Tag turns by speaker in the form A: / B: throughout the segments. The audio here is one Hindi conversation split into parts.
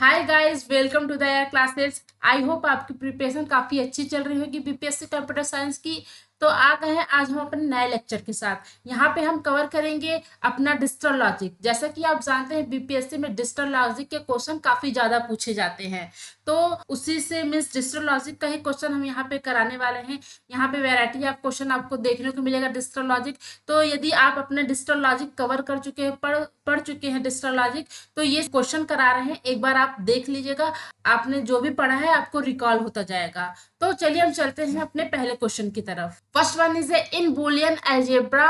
A: Hi guys, welcome to the classes. I hope आपकी प्रिपरेशन काफी अच्छी चल रही होगी बीपीएससी कंप्यूटर साइंस की। तो आ गए हैं आज हम अपने नए लेक्चर के साथ। यहाँ पे हम कवर करेंगे अपना डिजिटल लॉजिक। जैसा कि आप जानते हैं बीपीएससी में डिजिटल लॉजिक के क्वेश्चन काफी ज्यादा पूछे जाते हैं। तो उसी से मीन्स डिजिटल लॉजिक का ही क्वेश्चन हम यहाँ पे कराने वाले हैं। यहाँ पे वैरायटी ऑफ क्वेश्चन आपको देखने को मिलेगा डिजिटल लॉजिक। तो यदि आप अपने डिजिटल लॉजिक कवर कर चुके हैं, पढ़ चुके हैं डिजिटल लॉजिक, तो ये क्वेश्चन करा रहे हैं, एक बार आप देख लीजिएगा। आपने जो भी पढ़ा है आपको रिकॉल होता जाएगा। तो चलिए हम चलते हैं अपने पहले क्वेश्चन की तरफ। First one is A in Boolean algebra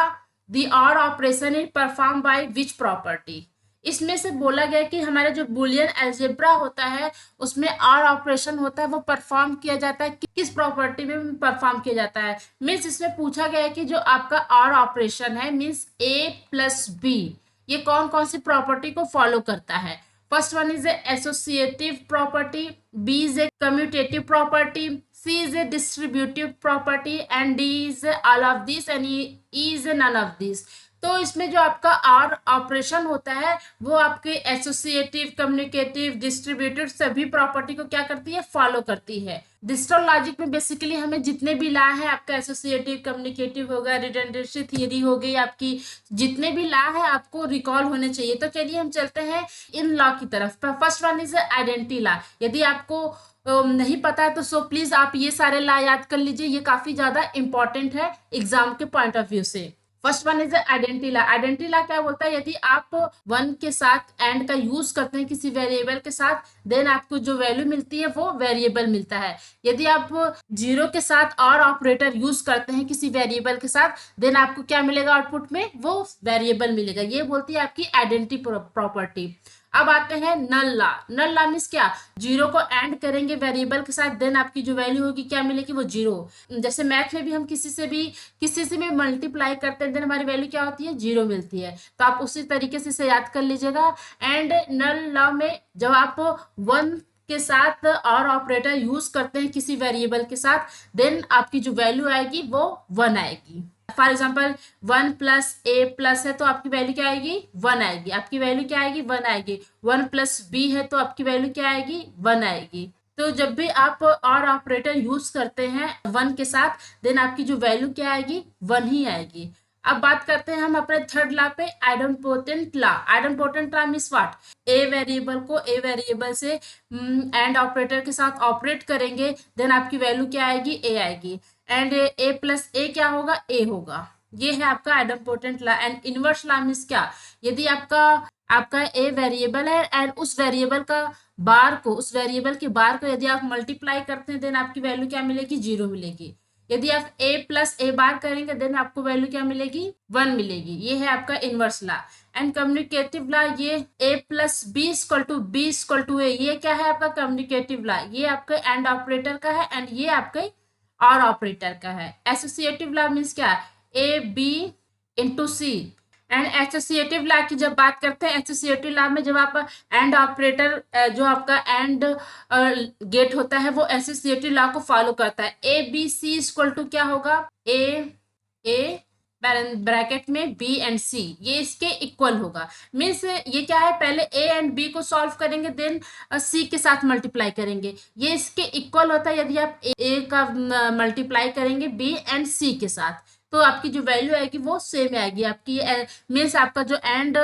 A: the or operation is perform by which property. इसमें से बोला गया कि हमारे जो बुलियन अलजेब्रा होता है उसमें और ऑपरेशन होता है, वो परफॉर्म किया जाता है किस प्रॉपर्टी में परफॉर्म किया जाता है। मीन्स इसमें पूछा गया है कि जो आपका और ऑपरेशन है मीन्स ए प्लस बी, ये कौन कौन सी प्रॉपर्टी को फॉलो करता है। First one is associative property, B is a commutative property, C is a distributive property and D is all of this and E is none of this. तो इसमें जो आपका आर ऑपरेशन होता है वो आपके एसोसिएटिव, कम्युनिकेटिव, डिस्ट्रीब्यूटिव सभी प्रॉपर्टी को क्या करती है, फॉलो करती है। डिजिटल लॉजिक में बेसिकली हमें जितने भी लॉ है, आपका एसोसिएटिव, कम्युनिकेटिव होगा, रिडंडेंसी थ्योरी हो गई, आपकी जितने भी लॉ है आपको रिकॉल होने चाहिए। तो चलिए हम चलते हैं इन लॉ की तरफ। First one is identity law. यदि आपको नहीं पता है तो सो प्लीज आप ये सारे लॉ याद कर लीजिए, ये काफी ज्यादा इंपॉर्टेंट है एग्जाम के पॉइंट ऑफ व्यू से। First one is identity law. Identity law क्या बोलता है, यदि आप वन के साथ एंड का यूज करते हैं किसी वेरिएबल के साथ, देन आपको जो वैल्यू मिलती है वो वेरिएबल मिलता है। यदि आप जीरो के साथ और ऑपरेटर यूज करते हैं किसी वेरिएबल के साथ, देन आपको क्या मिलेगा आउटपुट में, वो वेरिएबल मिलेगा। ये बोलती है आपकी आइडेंटिटी प्रॉपर्टी। अब आते हैं नल लॉ। नल लॉ मीन्स क्या, जीरो को एंड करेंगे वेरिएबल के साथ, देन आपकी जो वैल्यू होगी क्या मिलेगी, वो जीरो। जैसे मैथ में भी हम किसी से भी मल्टीप्लाई करते हैं, देन हमारी वैल्यू क्या होती है, जीरो मिलती है। तो आप उसी तरीके से इसे याद कर लीजिएगा। एंड नल लॉ में जब आप वन के साथ और ऑपरेटर यूज करते हैं किसी वेरिएबल के साथ, देन आपकी जो वैल्यू आएगी वो वन आएगी। For example one plus A plus है तो आपकी वैल्यू क्या आएगी, वन आएगी। आपकी वैल्यू क्या आएगी, वन आएगी। वन प्लस बी है तो आपकी वैल्यू क्या आएगी, वन आएगी। तो जब भी आप और ऑपरेटर यूज करते हैं वन के साथ, देन आपकी जो वैल्यू क्या आएगी, वन ही आएगी। अब बात करते हैं हम अपने थर्ड लॉ पे, idempotent law. Idempotent law means what, a variable को ए वेरिएबल से एंड ऑपरेटर के साथ ऑपरेट करेंगे, देन आपकी वैल्यू क्या आएगी, ए आएगी। एंड ए प्लस ए क्या होगा, ए होगा। ये है आपका idempotent law. And inverse law means क्या, यदि आपका आपका ए वेरिएबल है एंड उस वेरिएबल का बार को, उस वेरिएबल के बार को यदि आप मल्टीप्लाई करते हैं, देन आपकी वैल्यू क्या मिलेगी, जीरो मिलेगी। यदि आप a प्लस ए बार करेंगे, देन आपको वैल्यू क्या मिलेगी, वन मिलेगी। ये है आपका inverse law. And communicative law, ये a plus B equal to A, ये क्या है आपका कम्युनिकेटिव लॉ। ये आपके एंड ऑपरेटर का है एंड ये आपके और ऑपरेटर का है। एसोसिएटिव लॉ मीन्स क्या, A B into C. And associative law की जब बात करते हैं, एसोसिएटिव लॉ में जब आप एंड ऑपरेटर जो आपका एंड गेट होता है वो एसोसिएटिव लॉ को फॉलो करता है। A B C equal to क्या होगा, ए ब्रैकेट में बी एंड सी, ये इसके इक्वल होगा। मीन्स ये क्या है, पहले ए एंड बी को सॉल्व करेंगे, देन सी के साथ मल्टीप्लाई करेंगे, ये इसके इक्वल होता है। यदि आप ए का मल्टीप्लाई करेंगे बी एंड सी के साथ, तो आपकी जो वैल्यू आएगी वो सेम आएगी आपकी। मीन्स आपका जो एंड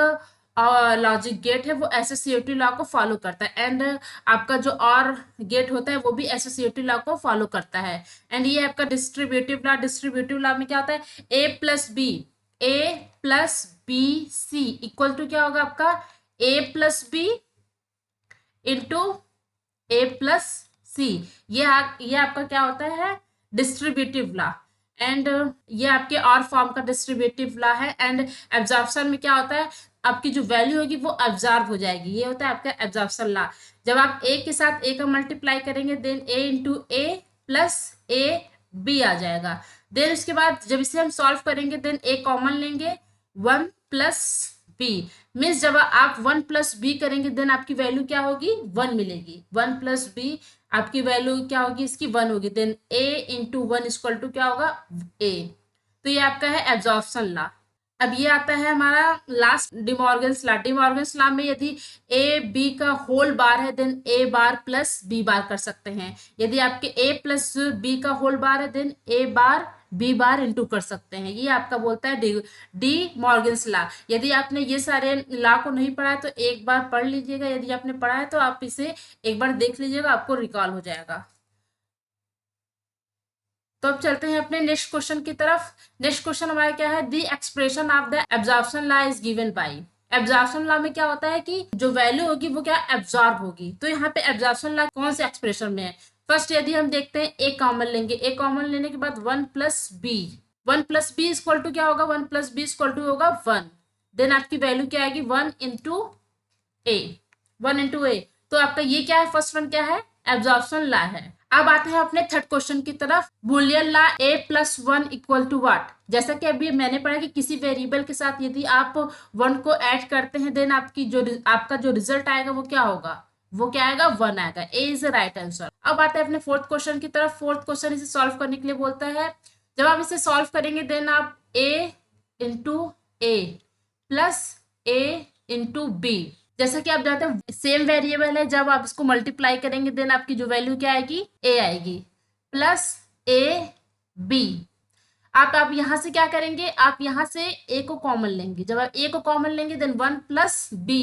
A: लॉजिक गेट है वो एसोसिएटिव लॉ को फॉलो करता है, एंड आपका जो और गेट होता है वो भी एसोसिएटिव लॉ को फॉलो करता है। एंड ये आपका डिस्ट्रीब्यूटिव लॉ। डिस्ट्रीब्यूटिव लॉ में क्या होता है, A plus B C equal to क्या होगा आपका, A plus B into A plus C. ये आपका क्या होता है, डिस्ट्रीब्यूटिव लॉ। एंड ये आपके और फॉर्म का डिस्ट्रीब्यूटिव लॉ है। एंड एब्जॉर्प्शन में क्या होता है, आपकी जो वैल्यू होगी वो एब्जॉर्ब हो जाएगी, ये होता है आपका एब्जॉर्प्शन लॉ। जब आप ए के साथ ए का मल्टीप्लाई करेंगे, then A into A plus A B आ जाएगा। देन उसके बाद जब इसे हम सॉल्व करेंगे, देन ए कॉमन लेंगे, वन प्लस बी। मीन्स जब आप वन प्लस बी करेंगे, देन आपकी वैल्यू क्या होगी, वन मिलेगी। वन प्लस बी आपकी वैल्यू क्या होगी, इसकी वन होगी। Then A into one equal to क्या होगा, ए। तो ये आपका है एब्जॉर्प्शन लॉ। अब ये आता है हमारा last De Morgan's law. De Morgan's law में यदि ए बी का होल बार है देन ए बार प्लस बी बार कर सकते हैं। यदि आपके ए प्लस बी का होल बार है देन ए बार बी बार इंटू कर सकते हैं। ये आपका बोलता है डी मॉर्गन्स लॉ। यदि आपने ये सारे लॉ को नहीं पढ़ा है तो एक बार पढ़ लीजिएगा, यदि आपने पढ़ा है तो आप इसे एक बार देख लीजिएगा, आपको रिकॉल हो जाएगा। तो अब चलते हैं अपने नेक्स्ट क्वेश्चन की तरफ। नेक्स्ट क्वेश्चन हमारा क्या है, the expression of the absorption law is given by. Absorption law में क्या होता है कि जो वैल्यू होगी वो क्या एब्जॉर्ब होगी। तो यहाँ पे एब्जॉर्प्शन लॉ कौन से एक्सप्रेशन में है। फर्स्ट यदि हम देखते हैं ए कॉमन लेंगे, ए कॉमन लेने के बाद 1 + b, 1 + b इक्वल टू क्या होगा, 1 + b इक्वल टू होगा 1। देन आपकी वैल्यू क्या आएगी 1 × a, 1 × a। तो आपका ये क्या है, फर्स्ट वन क्या है, एब्जॉर्प्शन लॉ है। अब आते हैं अपने थर्ड क्वेश्चन की तरफ। Boolean law a+1 equal to what. जैसा कि अभी मैंने पढ़ा कि किसी वेरिएबल के साथ यदि आप 1 को ऐड करते हैं देन आपका जो रिजल्ट आएगा वो क्या होगा, वो क्या आएगा 1 आएगा। ए इज द राइट आंसर। अब आते हैं अपने फोर्थ क्वेश्चन की तरफ। फोर्थ क्वेश्चन इसे सॉल्व करने के लिए बोलता है, जब आप इसे सॉल्व करेंगे देन आप a × a plus a × b। जैसा कि आप जानते हैं सेम वेरिएबल है, जब आप इसको मल्टीप्लाई करेंगे देन आपकी जो वैल्यू क्या आएगी, ए आएगी, प्लस ए बी। आप यहाँ से क्या करेंगे, आप यहाँ से ए को कॉमन लेंगे। जब आप ए को कॉमन लेंगे देन 1 + b,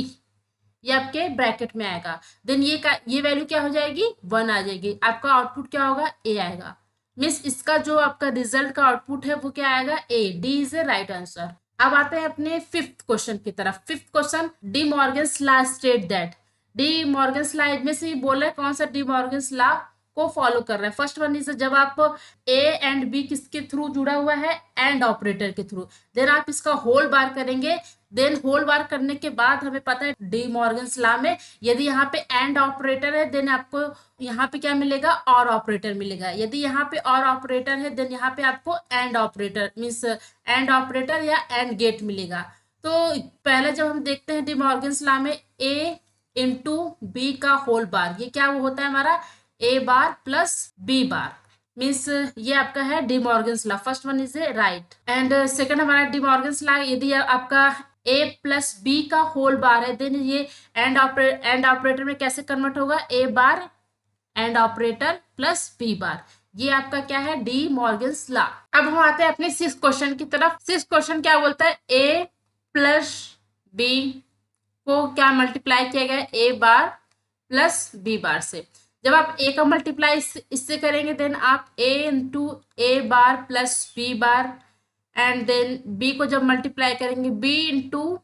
A: ये आपके ब्रैकेट में आएगा। देन ये वैल्यू क्या हो जाएगी, 1 आ जाएगी। आपका आउटपुट क्या होगा, ए आएगा। मीन्स इसका जो आपका रिजल्ट का आउटपुट है वो क्या आएगा, A. D is the right answer. अब आते हैं अपने फिफ्थ क्वेश्चन की तरफ। Fifth question, De Morgan's law state that. De Morgan's law में से बोल रहा है कौन सा डी मॉर्गन्स लॉ को फॉलो कर रहा है। फर्स्ट वन इज जब आप ए एंड बी किसके थ्रू जुड़ा हुआ है, एंड ऑपरेटर के थ्रू। देन आप इसका होल बार करेंगे। देन होल बार करने के बाद हमें पता है डी मॉर्गन्स लॉ में यदि यहाँ पे एंड ऑपरेटर है देन आपको यहाँ पे क्या मिलेगा, और ऑपरेटर मिलेगा। यदि यहाँ पे और ऑपरेटर है देन यहाँ पे आपको and operator means and operator या एंड गेट मिलेगा। तो पहले जब हम देखते हैं डी मॉर्गन्स लॉ में ए × बी का होल बार, ये क्या वो होता है हमारा A bar plus B bar. Means ये आपका है De Morgan's law. First one is A right. And second हमारा डी मॉर्गन्स लॉ, यदि आपका a + b का होल बार है देन ये एंड ऑपरेटर में कैसे कन्वर्ट होगा, A bar and operator plus B bar. ये आपका क्या है, डी मॉर्गन्स लॉ। अब हम आते हैं अपने सिक्स्थ क्वेश्चन की तरफ। सिक्स्थ क्वेश्चन क्या बोलता है, a + b को क्या मल्टीप्लाई किया गया है, ए बार प्लस बी बार से। जब आप a का मल्टीप्लाई इससे करेंगे देन आप a × a bar plus b bar, and then b को जब मल्टीप्लाई करेंगे b ×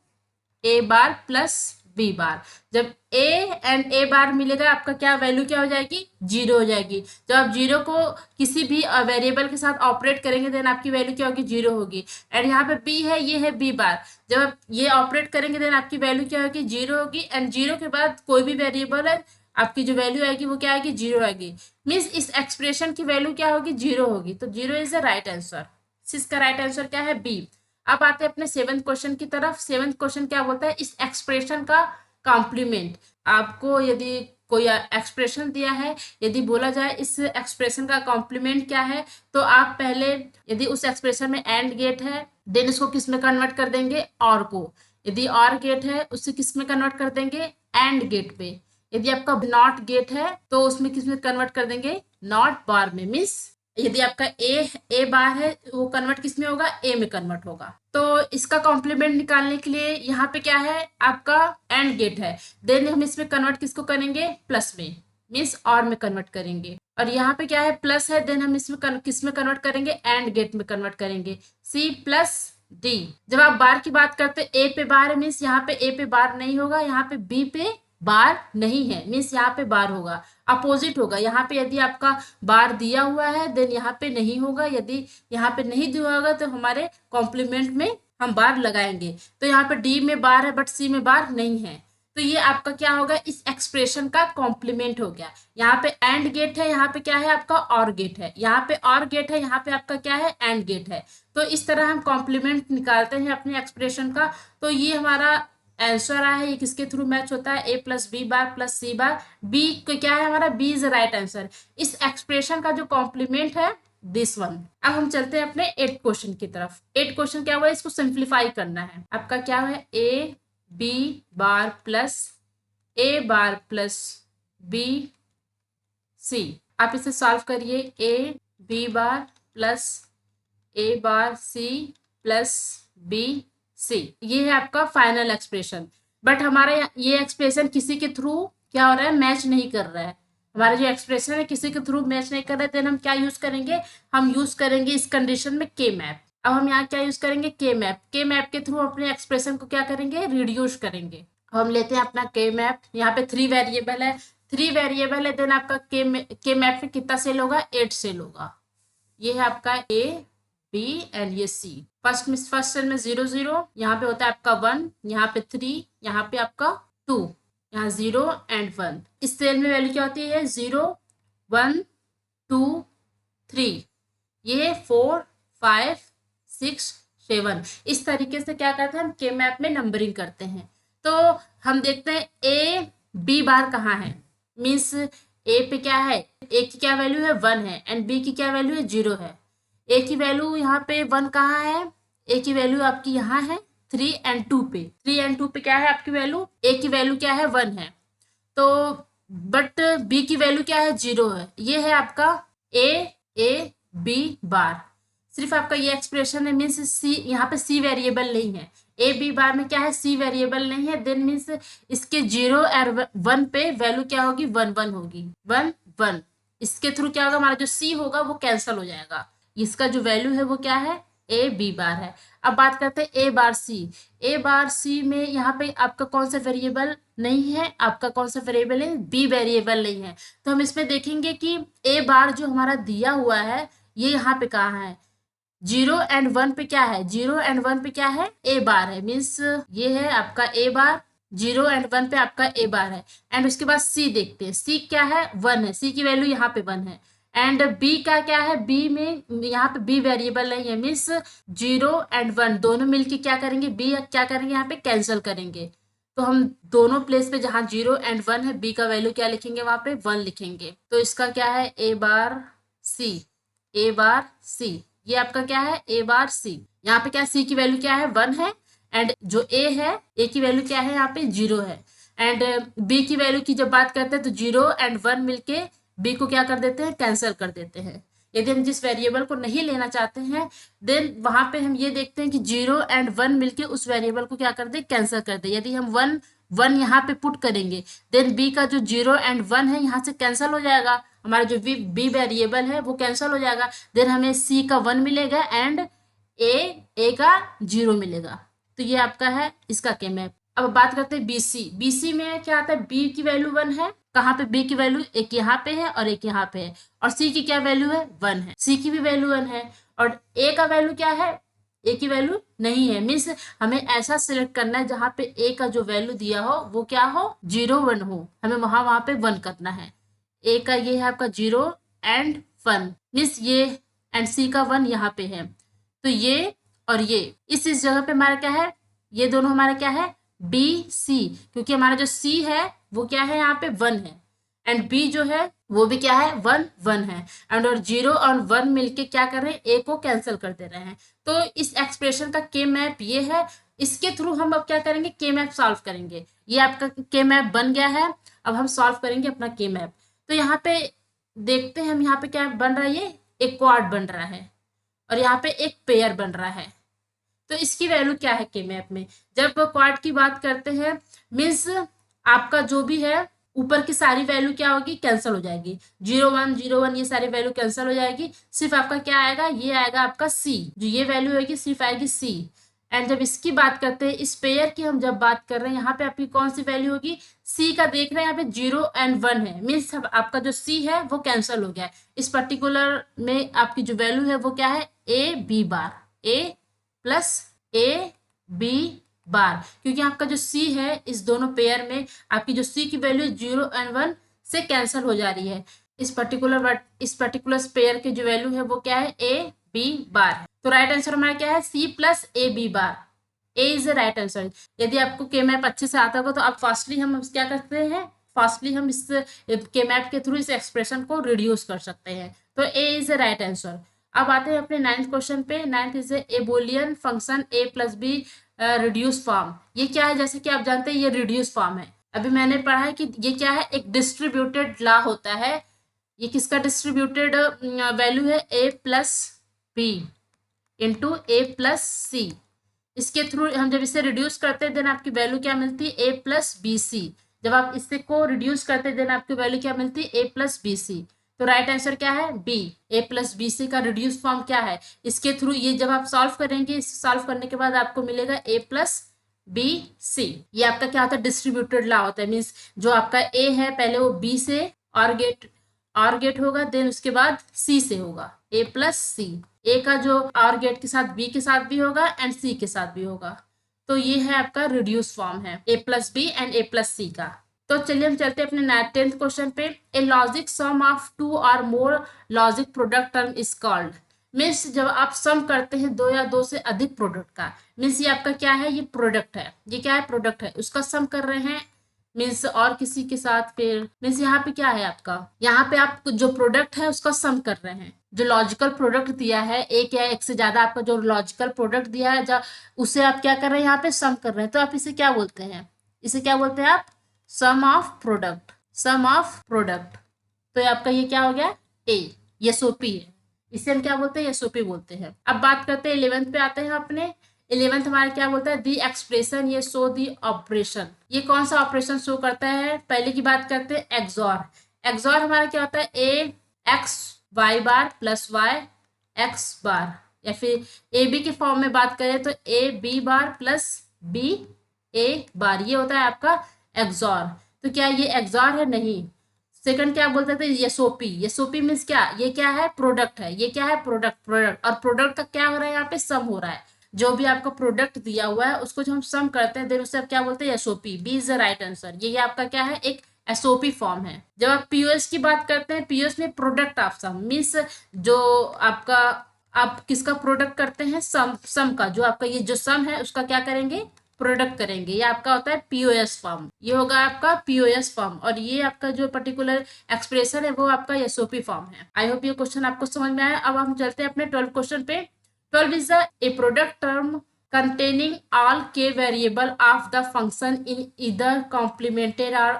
A: a bar plus b bar. जब a एंड a बार मिलेगा आपका क्या वैल्यू क्या हो जाएगी, 0 हो जाएगी। जब आप 0 को किसी भी वेरिएबल के साथ ऑपरेट करेंगे देन आपकी वैल्यू क्या होगी, 0 होगी। एंड यहाँ पे b है, ये है b बार। जब आप ये ऑपरेट करेंगे देन आपकी वैल्यू क्या होगी, 0 होगी। एंड 0 के बाद कोई भी वेरिएबल है आपकी जो वैल्यू आएगी वो क्या आएगी, 0 आएगी। मीन्स इस एक्सप्रेशन की वैल्यू क्या होगी, 0 होगी। तो 0 इज द राइट आंसर। इसका राइट आंसर क्या है, बी। अब आते हैं अपने सेवंथ क्वेश्चन की तरफ। सेवंथ क्वेश्चन क्या बोलता है, इस एक्सप्रेशन का कॉम्प्लीमेंट। आपको यदि कोई एक्सप्रेशन दिया है, यदि बोला जाए इस एक्सप्रेशन का कॉम्प्लीमेंट क्या है, तो आप पहले यदि उस एक्सप्रेशन में एंड गेट है देन इसको किस में कन्वर्ट कर देंगे, और को। यदि और गेट है उससे किस में कन्वर्ट कर देंगे, एंड गेट पे। यदि आपका नॉट गेट है तो उसमें किस में कन्वर्ट कर देंगे, नॉट बार में। मीन्स यदि आपका ए बार है वो कन्वर्ट किस में होगा, ए में कन्वर्ट होगा। तो इसका कॉम्प्लीमेंट निकालने के लिए यहाँ पे क्या है, आपका एंड गेट है। देन हम इसमें कन्वर्ट किसको करेंगे, प्लस में, मीन्स और में कन्वर्ट करेंगे। और यहाँ पे क्या है, प्लस है, देन हम इसमें किस में कन्वर्ट करेंगे, एंड गेट में कन्वर्ट करेंगे, C + D। जब आप बार की बात करते ए पे बार है, मीन्स यहाँ पे ए पे बार नहीं होगा, यहाँ पे बी पे बार नहीं है, मीन्स यहाँ पे बार होगा, अपोजिट होगा। यहाँ पे यदि आपका बार दिया हुआ है देन यहाँ पे नहीं होगा, यदि यहाँ पे नहीं दिया होगा तो हमारे कॉम्प्लीमेंट में हम बार लगाएंगे। तो यहाँ पे डी में बार है बट सी में बार नहीं है, तो ये आपका क्या होगा, इस एक्सप्रेशन का कॉम्प्लीमेंट हो गया। यहाँ पे एंड गेट है, यहाँ पे क्या है आपका और गेट है, यहाँ पे और गेट है, यहाँ पे आपका क्या है, एंड गेट है। तो इस तरह हम कॉम्प्लीमेंट निकालते हैं अपने एक्सप्रेशन का। तो ये हमारा आंसर आया है, ये किसके थ्रू मैच होता है, a + b bar plus c bar. B क्या है हमारा, बी इज राइट आंसर। इस एक्सप्रेशन का जो कॉम्प्लीमेंट है दिस वन। अब हम चलते हैं अपने 8 क्वेश्चन की तरफ। 8 क्वेश्चन क्या हुआ, इसको सिंप्लीफाई करना है। आपका क्या है, A B bar plus A bar plus B C. आप इसे सॉल्व करिए, A B bar plus A bar C plus B C. ये है आपका फाइनल एक्सप्रेशन। बट हमारा ये एक्सप्रेशन किसी के थ्रू क्या हो रहा है, मैच नहीं कर रहा है। हमारा जो एक्सप्रेशन है किसी के थ्रू मैच नहीं कर रहा है, देन हम क्या यूज करेंगे, हम यूज करेंगे इस कंडीशन में के मैप। अब हम यहाँ क्या यूज करेंगे, के मैप। के मैप के थ्रू अपने एक्सप्रेशन को क्या करेंगे, रिड्यूस करेंगे। हम लेते हैं अपना के मैप। यहाँ पे 3 वेरिएबल है, 3 वेरिएबल है, देन आपका के मैप में कितना सेल होगा, 8 सेल होगा। ये है आपका ए बी एंड ये सी। फर्स्ट सेल में 0 0, यहाँ पे होता है आपका 1, यहाँ पे 3, यहाँ पे आपका 2, यहाँ 0 एंड 1। इस सेल में वैल्यू क्या होती है, 0 1 2 3, ये 4 5 6 7। इस तरीके से क्या करते हैं, हम के मैप में नंबरिंग करते हैं। तो हम देखते हैं ए बी बार कहाँ है, मीन्स ए पे क्या है, ए की क्या वैल्यू है, 1 है, एंड बी की क्या वैल्यू है, 0 है। ए की वैल्यू यहाँ पे 1 कहाँ है, ए की वैल्यू आपकी यहाँ है 3 एंड 2 पे। 3 एंड 2 पे क्या है आपकी वैल्यू, ए की वैल्यू क्या है, 1 है। तो बट बी की वैल्यू क्या है, 0 है। ये है आपका ए बी बार। सिर्फ आपका ये एक्सप्रेशन है, मीन्स सी, यहाँ पे सी वेरिएबल नहीं है। ए बी बार में क्या है, सी वेरिएबल नहीं है, देन मीन्स इसके 0 और 1 पे वैल्यू क्या होगी, 1 1 होगी, 1 1। इसके थ्रू क्या होगा, हमारा जो सी होगा वो कैंसिल हो जाएगा। इसका जो वैल्यू है वो क्या है, ए बी बार है। अब बात करते हैं ए बार सी। ए बार सी में यहाँ पे आपका कौन सा वेरिएबल नहीं है, आपका कौन सा वेरिएबल है, बी वेरिएबल नहीं है। तो हम इसमें देखेंगे कि ए बार जो हमारा दिया हुआ है ये यहाँ पे कहाँ है, 0 एंड 1 पे क्या है, 0 एंड 1 पे क्या है, ए बार है। मीन्स ये है आपका ए बार, 0 एंड 1 पे आपका ए बार है। एंड उसके बाद सी देखते हैं, सी क्या है, 1 है, सी की वैल्यू यहाँ पे 1 है। एंड बी का क्या है, बी में यहाँ पे बी वेरिएबल नहीं है, मीन्स 0 एंड 1 दोनों मिलके क्या करेंगे, बी क्या करेंगे, यहाँ पे कैंसिल करेंगे। तो हम दोनों प्लेस पे जहाँ 0 एंड 1 है, बी का वैल्यू क्या लिखेंगे, वहां पे 1 लिखेंगे। तो इसका क्या है, ए बार सी, ए बार सी। ये आपका क्या है, ए बार सी। यहाँ पे क्या, सी की वैल्यू क्या है, 1 है, एंड जो ए है, ए की वैल्यू क्या है, यहाँ पे 0 है। एंड बी की वैल्यू की जब बात करते हैं तो 0 एंड 1 मिलके बी को क्या कर देते हैं, कैंसिल कर देते हैं। यदि हम जिस वेरिएबल को नहीं लेना चाहते हैं, देन वहां पे हम ये देखते हैं कि 0 एंड 1 मिलके उस वेरिएबल को क्या कर दे, कैंसिल कर दे। यदि हम 1 1 यहाँ पे पुट करेंगे, देन बी का जो 0 एंड 1 है यहाँ से कैंसिल हो जाएगा, हमारा जो बी वेरिएबल है वो कैंसिल हो जाएगा। देन हमें सी का 1 मिलेगा एंड ए का 0 मिलेगा। तो ये आपका है इसका के मैप। अब बात करते हैं बीसी। बीसी में क्या आता है, बी की वैल्यू 1 है, कहाँ पे, बी की वैल्यू एक यहाँ पे है और एक यहाँ पे है, और सी की क्या वैल्यू है, 1 है, सी की भी वैल्यू 1 है। और ए का वैल्यू क्या है, ए की वैल्यू नहीं है। मीन्स हमें ऐसा सिलेक्ट करना है जहाँ पे ए का जो वैल्यू दिया हो वो क्या हो, 0 1 हो, हमें वहां पे 1 करना है। ए का ये है आपका 0 एंड 1, मीन्स ये एंड सी का 1 यहाँ पे है। तो ये और ये इस जगह पे हमारा क्या है, ये दोनों हमारा क्या है, बी सी, क्योंकि हमारा जो सी है वो क्या है, यहाँ पे 1 है, एंड बी जो है वो भी क्या है, 1 1 है। एंड और 0 और 1 मिलके क्या कर रहे हैं, ए को कैंसिल कर दे रहे हैं। तो इस एक्सप्रेशन का के मैप ये है। इसके थ्रू हम अब क्या करेंगे, के मैप सॉल्व करेंगे। ये आपका के मैप बन गया है। अब हम सॉल्व करेंगे अपना के मैप। तो यहाँ पे देखते हैं हम, यहाँ पे क्या बन रहा है, ये एक क्वाड बन रहा है और यहाँ पे एक पेयर बन रहा है। तो इसकी वैल्यू क्या है के मैप में, जब क्वाड की बात करते हैं, मीन्स आपका जो भी है ऊपर की सारी वैल्यू क्या होगी, कैंसिल हो जाएगी, 0 1 0 1 ये सारी वैल्यू कैंसिल हो जाएगी। सिर्फ आपका क्या आएगा, ये आएगा आपका सी, जो ये वैल्यू होगी सिर्फ आएगी सी। एंड जब इसकी बात करते हैं, इस पेयर की हम जब बात कर रहे हैं, यहाँ पे आपकी कौन सी वैल्यू होगी, सी का देख रहे हैं यहाँ पे 0 एंड 1 है, मीन्स आपका जो सी है वो कैंसिल हो गया है। इस पर्टिकुलर में आपकी जो वैल्यू है वो क्या है, A B bar, A plus A B bar, क्योंकि आपका जो सी है इस दोनों पेयर में आपकी जो सी की वैल्यू 0 एंड 1 से कैंसिल हो जा रही है। इस पर्टिकुलर पेयर की जो वैल्यू है वो क्या है, ए बी बार है। तो राइट आंसर हमारा क्या है, C plus A B bar. A is the right answer. यदि आपको के मैप अच्छे से आता होगा तो आप फास्टली हम क्या करते हैं, फास्टली हम इस के मैप के थ्रू इस एक्सप्रेशन को रिड्यूस कर सकते हैं। तो ए इज द राइट आंसर। अब आते हैं अपने 9th क्वेश्चन पे। 9th is a Boolean function a plus be reduce form. ये क्या है? जैसे कि आप जानते हैं ये रिड्यूस फॉर्म है। अभी मैंने पढ़ा है कि ये क्या है, एक डिस्ट्रीब्यूटेड लॉ होता है। ये किसका डिस्ट्रीब्यूटेड वैल्यू है? a plus B into A plus C. इसके थ्रू हम जब इसे रिड्यूस करते हैं देन आपकी वैल्यू क्या मिलती है? a plus B C. जब आप इससे को रिड्यूस करते हैं देन आपकी वैल्यू क्या मिलती है? a plus B C. तो राइट आंसर क्या है? B. a plus B C का रिड्यूस फॉर्म क्या है? इसके थ्रू ये जब आप सॉल्व करेंगे, इसे सॉल्व करने के बाद आपको मिलेगा a प्लस बी सी। ये आपका क्या होता है? डिस्ट्रीब्यूटेड लॉ होता है। मीन्स जो आपका a है पहले वो b से और गेट होगा, देन उसके बाद c से होगा a प्लस सी। ए का जो आर गेट के साथ बी के साथ भी होगा एंड सी के साथ भी होगा। तो ये है आपका रिड्यूस फॉर्म है A plus B and A plus C का। तो चलिए हम चलते हैं अपने 10th क्वेश्चन पे। A logic sum of two or more logic product term is called. Means जब आप सम करते हैं दो या दो से अधिक प्रोडक्ट का, मीन्स ये आपका क्या है? ये प्रोडक्ट है। ये क्या है? प्रोडक्ट है, उसका सम कर रहे हैं मीन्स और किसी के साथ। फिर मीन्स यहाँ पे क्या है आपका? यहाँ पे आप जो प्रोडक्ट है उसका सम कर रहे हैं। जो लॉजिकल प्रोडक्ट दिया है एक या एक से ज्यादा, आपका जो लॉजिकल प्रोडक्ट दिया है उसे आप क्या कर रहे हैं? यहाँ पे सम कर रहे हैं। तो आप इसे क्या बोलते हैं? इसे क्या बोलते हैं आप? Sum of product. Sum of product. तो आपका ये क्या हो गया? ए। ये सोपी है, इसे हम क्या बोलते हैं? ये सोपी बोलते हैं। अब बात करते हैं 11th पे आते हैं अपने। 11th हमारा क्या बोलता है? दी एक्सप्रेशन ये शो दी ऑपरेशन। ये कौन सा ऑपरेशन शो करता है? पहले की बात करते हैं एक्सॉर। एक्सॉर हमारा क्या होता है? ए एक्स वाई बार प्लस वाई एक्स बार, या फिर ए बी के फॉर्म में बात करें तो A B bar plus B A bar. ये होता है आपका एक्सॉर। तो क्या ये एक्सॉर है? नहीं। सेकंड क्या बोलते थे? एसओपी। एसओपी मीन्स क्या? ये क्या है? प्रोडक्ट है। ये क्या है? प्रोडक्ट। और प्रोडक्ट का क्या हो रहा है? यहाँ पे सम हो रहा है। जो भी आपका प्रोडक्ट दिया हुआ है उसको जब हम सम करते हैं देन उसे आप क्या बोलते हैं? SOP. B is the right answer. ये आपका क्या है? एक एसओपी फॉर्म है। जब आप पीओएस की बात करते हैं, पीओएस में प्रोडक्ट ऑफ सम मीन्स जो आपका आप किसका प्रोडक्ट करते हैं? सम का। जो आपका ये जो सम है उसका क्या करेंगे? प्रोडक्ट करेंगे। ये आपका होता है पीओएस फॉर्म। ये होगा आपका पीओएस फॉर्म। और ये आपका जो पर्टिकुलर एक्सप्रेशन है वो आपका एसओपी फॉर्म है। आई होप ये क्वेश्चन आपको समझ में आया। अब हम चलते हैं अपने 12 क्वेश्चन पे। 12 is a product term containing all k variable of the function in either complemented or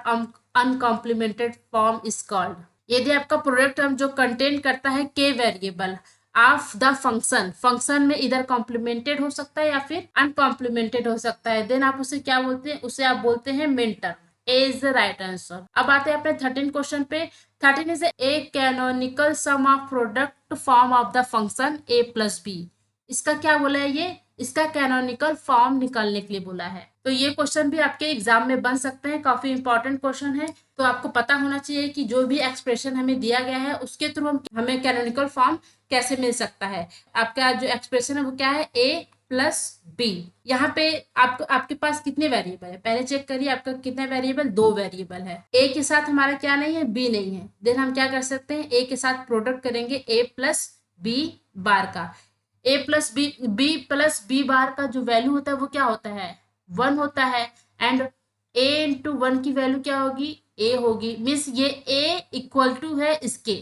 A: uncomplemented form is called। यदि आपका प्रोडक्ट टर्म जो कंटेन करता है k variable of the function, function में इधर कॉम्प्लीमेंटेड हो सकता है या फिर अनकॉम्प्लीमेंटेड हो सकता है, देन आप उसे क्या बोलते हैं? उसे आप बोलते हैं main term. A is the right answer. अब आते हैं अपने 13 क्वेश्चन पे। 13 is a canonical sum of product form of the function A plus B. इसका क्या बोला है? ये इसका कैनोनिकल फॉर्म निकालने के लिए बोला है। तो ये क्वेश्चन भी आपके एग्जाम में बन सकते हैं, काफी इंपॉर्टेंट क्वेश्चन है। तो आपको पता होना चाहिए कि जो भी एक्सप्रेशन हमें दिया गया है उसके थ्रू हमें कैनोनिकल फॉर्म कैसे मिल सकता है। आपका जो एक्सप्रेशन है वो क्या है? A plus B. यहाँ पे आपके पास कितने वेरिएबल है? पहले चेक करिए आपका कितने वेरिएबल? 2 वेरिएबल है। ए के साथ हमारा क्या नहीं है? बी नहीं है। देन हम क्या कर सकते हैं? ए के साथ प्रोडक्ट करेंगे ए प्लस बी बार का। ए प्लस बी बी बार का जो वैल्यू होता है वो क्या होता है? 1 होता है। एंड ए इंटू 1 की वैल्यू क्या होगी? ए होगी। मीन्स ये ए इक्वल टू है इसके,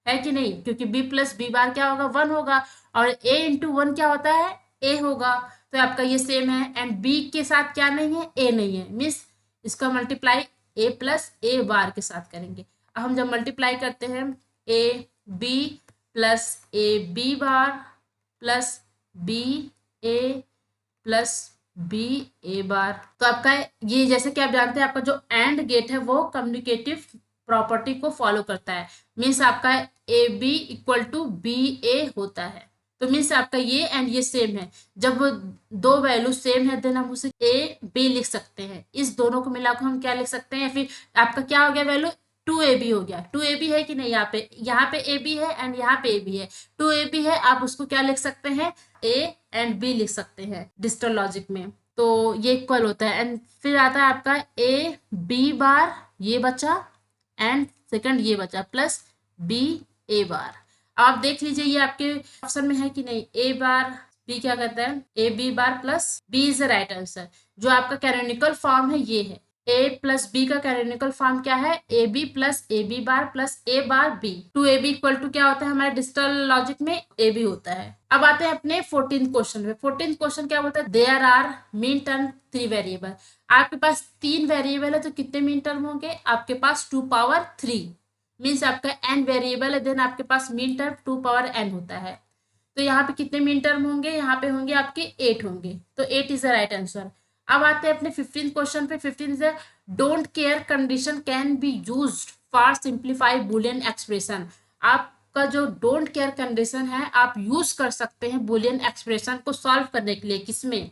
A: है कि नहीं? क्योंकि बी प्लस बी बार क्या होगा? 1 होगा। और ए इंटू 1 क्या होता है? ए होगा। तो आपका ये सेम है। एंड बी के साथ क्या नहीं है? ए नहीं है। मीन्स इसका मल्टीप्लाई ए प्लस ए बार के साथ करेंगे। अब हम जब मल्टीप्लाई करते हैं A B plus A B bar plus B A plus B A bar, तो आपका ये जैसे कि आप जानते हैं आपका जो एंड गेट है वो कम्युनिकेटिव प्रॉपर्टी को फॉलो करता है। मीन्स आपका A B equal to B A होता है। तो मीन्स आपका ये एंड ये सेम है। जब वो दो वैल्यू सेम है देन हम उसे ए बी लिख सकते हैं। इस दोनों को मिलाकर हम क्या लिख सकते हैं? या फिर आपका क्या हो गया वैल्यू? 2ab हो गया। 2ab है कि नहीं? यहाँ पे ab है एंड यहाँ पे ab है। 2ab है, आप उसको क्या लिख सकते हैं? a एंड b लिख सकते हैं डिजिटल लॉजिक में। तो ये इक्वल होता है। एंड फिर आता है आपका a b बार, ये बचा, एंड सेकंड ये बचा, प्लस b a बार। आप देख लीजिए ये आपके ऑप्शन में है कि नहीं? a बार b क्या करता है? a b bar plus b is the right answer. जो आपका कैनोनिकल फॉर्म है ये है। ए प्लस बी का कैनोनिकल फॉर्म क्या है, A B plus A B bar plus A bar B. Two A B equal to क्या होता है हमारे डिजिटल लॉजिक में, ए बी होता है। अब आते हैं अपने 14th क्वेश्चन में। 14th क्वेश्चन क्या बोलता है, there are min term 3 variable. आपके पास 3 वेरिएबल है तो कितने मीन टर्म होंगे, आपके पास 2 पावर 3, मीन्स आपका n वेरिएबल है, देन आपके पास मीन टर्म 2 पावर n होता है। तो यहाँ पे कितने मीन टर्म होंगे, यहाँ पे होंगे आपके 8 होंगे, तो 8 इज द राइट आंसर। अब आते हैं अपने 15th क्वेश्चन पे। 15 is don't care condition can be used for simplify Boolean expression. आपका जो डोंट केयर कंडीशन है आप यूज कर सकते हैं बुलियन एक्सप्रेशन को सॉल्व करने के लिए। किसमें,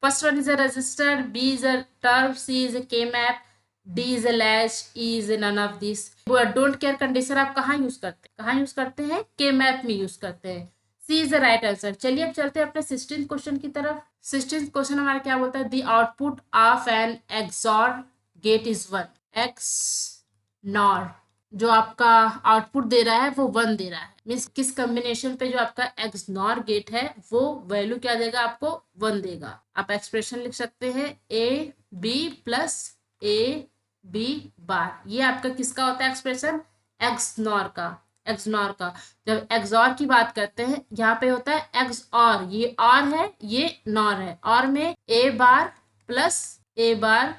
A: first one is a register, B is a term, C is a K map, D is a latch, E is none of this. Don't care condition आप कहाँ यूज करते हैं, कहाँ यूज करते हैं, के मैप में यूज करते हैं। सी इज द राइट आंसर। चलिए अब चलते हैं अपने 16th क्वेश्चन की तरफ। 16th क्वेश्चन हमारा क्या बोलता है, the output of an XOR gate is 1। XNOR जो आपका आउटपुट दे रहा है वो 1 दे रहा है, मीन्स किस कॉम्बिनेशन पे जो आपका एक्स नॉर गेट है वो वैल्यू क्या देगा, आपको 1 देगा। आप एक्सप्रेशन लिख सकते हैं A B plus A B bar, ये आपका किसका होता है एक्सप्रेशन, एक्स नॉर का। एक्स नॉर का जब एक्स और की बात करते हैं यहाँ पे होता है एक्स और, ये और है ये नॉर है, और में ए bar plus A bar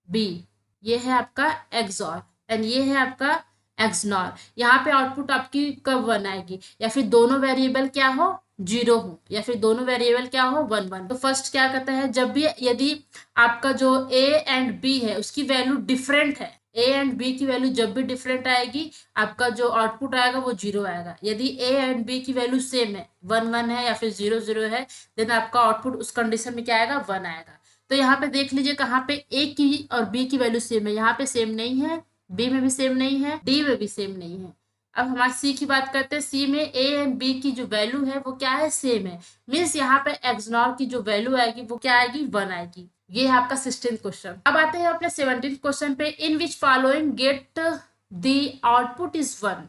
A: B, ये है आपका एक्स और, एंड ये है आपका एक्स नॉर। यहाँ पे आउटपुट आपकी कब 1 आएगी, या फिर दोनों वेरिएबल क्या हो 0 हो, या फिर दोनों वेरिएबल क्या हो 1 1। तो फर्स्ट क्या करता है, जब भी यदि आपका जो ए एंड बी है उसकी वैल्यू डिफरेंट है, ए एंड बी की वैल्यू जब भी डिफरेंट आएगी आपका जो आउटपुट आएगा वो 0 आएगा। यदि ए एंड बी की वैल्यू सेम है, 1 1 है या फिर 0 0 है, देन आपका आउटपुट उस कंडीशन में क्या आएगा, 1 आएगा। तो यहाँ पे देख लीजिए कहाँ पे ए की और बी की वैल्यू सेम है, यहाँ पे सेम नहीं है, बी में भी सेम नहीं है, डी में भी सेम नहीं है। अब हमारे सी की बात करते हैं। सी में ए एंड बी की जो वैल्यू है वो क्या है, सेम है, मीन्स यहाँ पे एक्स नॉर की जो वैल्यू आएगी वो क्या आएगी, 1 आएगी। ये है आपका 16th क्वेश्चन। अब आते हैं अपने 17th क्वेश्चन पे। In which following gate the output is 1।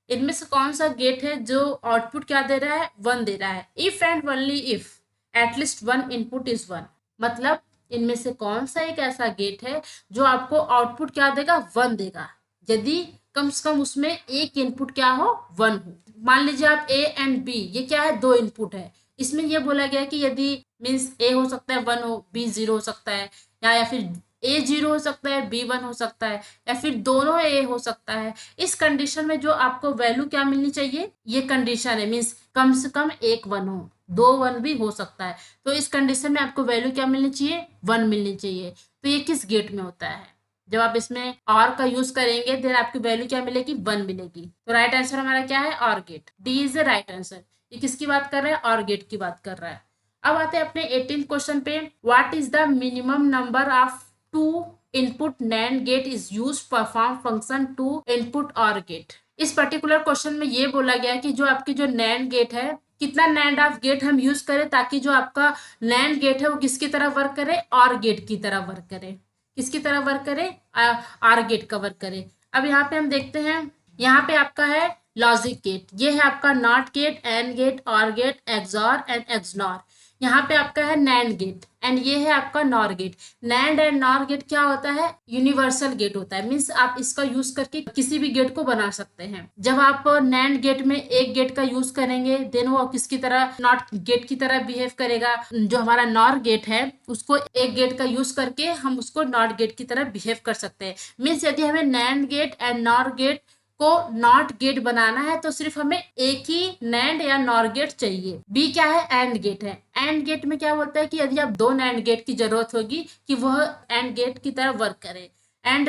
A: इनमें से कौन सा गेट है जो आउटपुट क्या दे रहा है, 1 दे रहा है। If and only if at least 1 input is 1, मतलब इनमें से कौन सा एक ऐसा गेट है जो आपको आउटपुट क्या देगा, 1 देगा, यदि कम से कम उसमें एक इनपुट क्या हो, 1 हो। मान लीजिए आप ए एंड बी, ये क्या है, 2 इनपुट है। इसमें यह बोला गया कि यदि मीन्स ए हो सकता है 1 हो, बी 0 हो सकता है, या फिर ए 0 हो सकता है, बी 1 हो सकता है, या फिर दोनों ए हो सकता है। इस कंडीशन में जो आपको वैल्यू क्या मिलनी चाहिए, ये कंडीशन है, मीन्स कम से कम एक 1 हो, 2 1 भी हो सकता है। तो इस कंडीशन में आपको वैल्यू क्या मिलनी चाहिए, 1 मिलनी चाहिए। तो ये किस गेट में होता है, जब आप इसमें और का यूज करेंगे देन आपकी वैल्यू क्या मिलेगी, 1 मिलेगी। तो राइट आंसर हमारा क्या है, or gate, D is the right answer. ये किसकी बात कर रहा है, और गेट की बात कर रहा है। अब आते हैं अपने 18th क्वेश्चन पे। What is the minimum number of 2 input NAND gate is use perform function 2 input or gate. इस पर्टिकुलर क्वेश्चन में ये बोला गया कि जो आपकी जो नैंड गेट है, कितना नैंड ऑफ गेट हम यूज करें ताकि जो आपका नैंड गेट है वो किसकी तरह वर्क करे, और गेट की तरह वर्क करे। किसकी तरह वर्क करे, आर गेट का वर्क करे। अब यहाँ पे हम देखते हैं, यहाँ पे आपका है लॉजिक गेट, ये है आपका नॉट गेट, एंड गेट, और गेट, एक्सऑर एंड एक्सनॉर। यहाँ पे आपका है नैंड गेट, एंड ये है आपका NOR gate. NAND and NOR gate क्या होता है, यूनिवर्सल गेट होता है, मीन्स आप इसका यूज करके किसी भी गेट को बना सकते हैं। जब आप नैंड गेट में एक गेट का यूज करेंगे देन वो किसकी तरह, नॉट गेट की तरह बिहेव करेगा। जो हमारा नॉर गेट है उसको एक गेट का यूज करके हम उसको नॉट गेट की तरह बिहेव कर सकते हैं। मीन्स यदि हमें NAND gate and NOR gate को नॉट गेट बनाना है तो सिर्फ हमें एक ही नैंड या नॉर गेट चाहिए। बी क्या है, एंड गेट है। एंड गेट में क्या बोलता है कि यदि आप 2 नैंड गेट की जरूरत होगी कि वह एंड गेट की तरह वर्क करे। एंड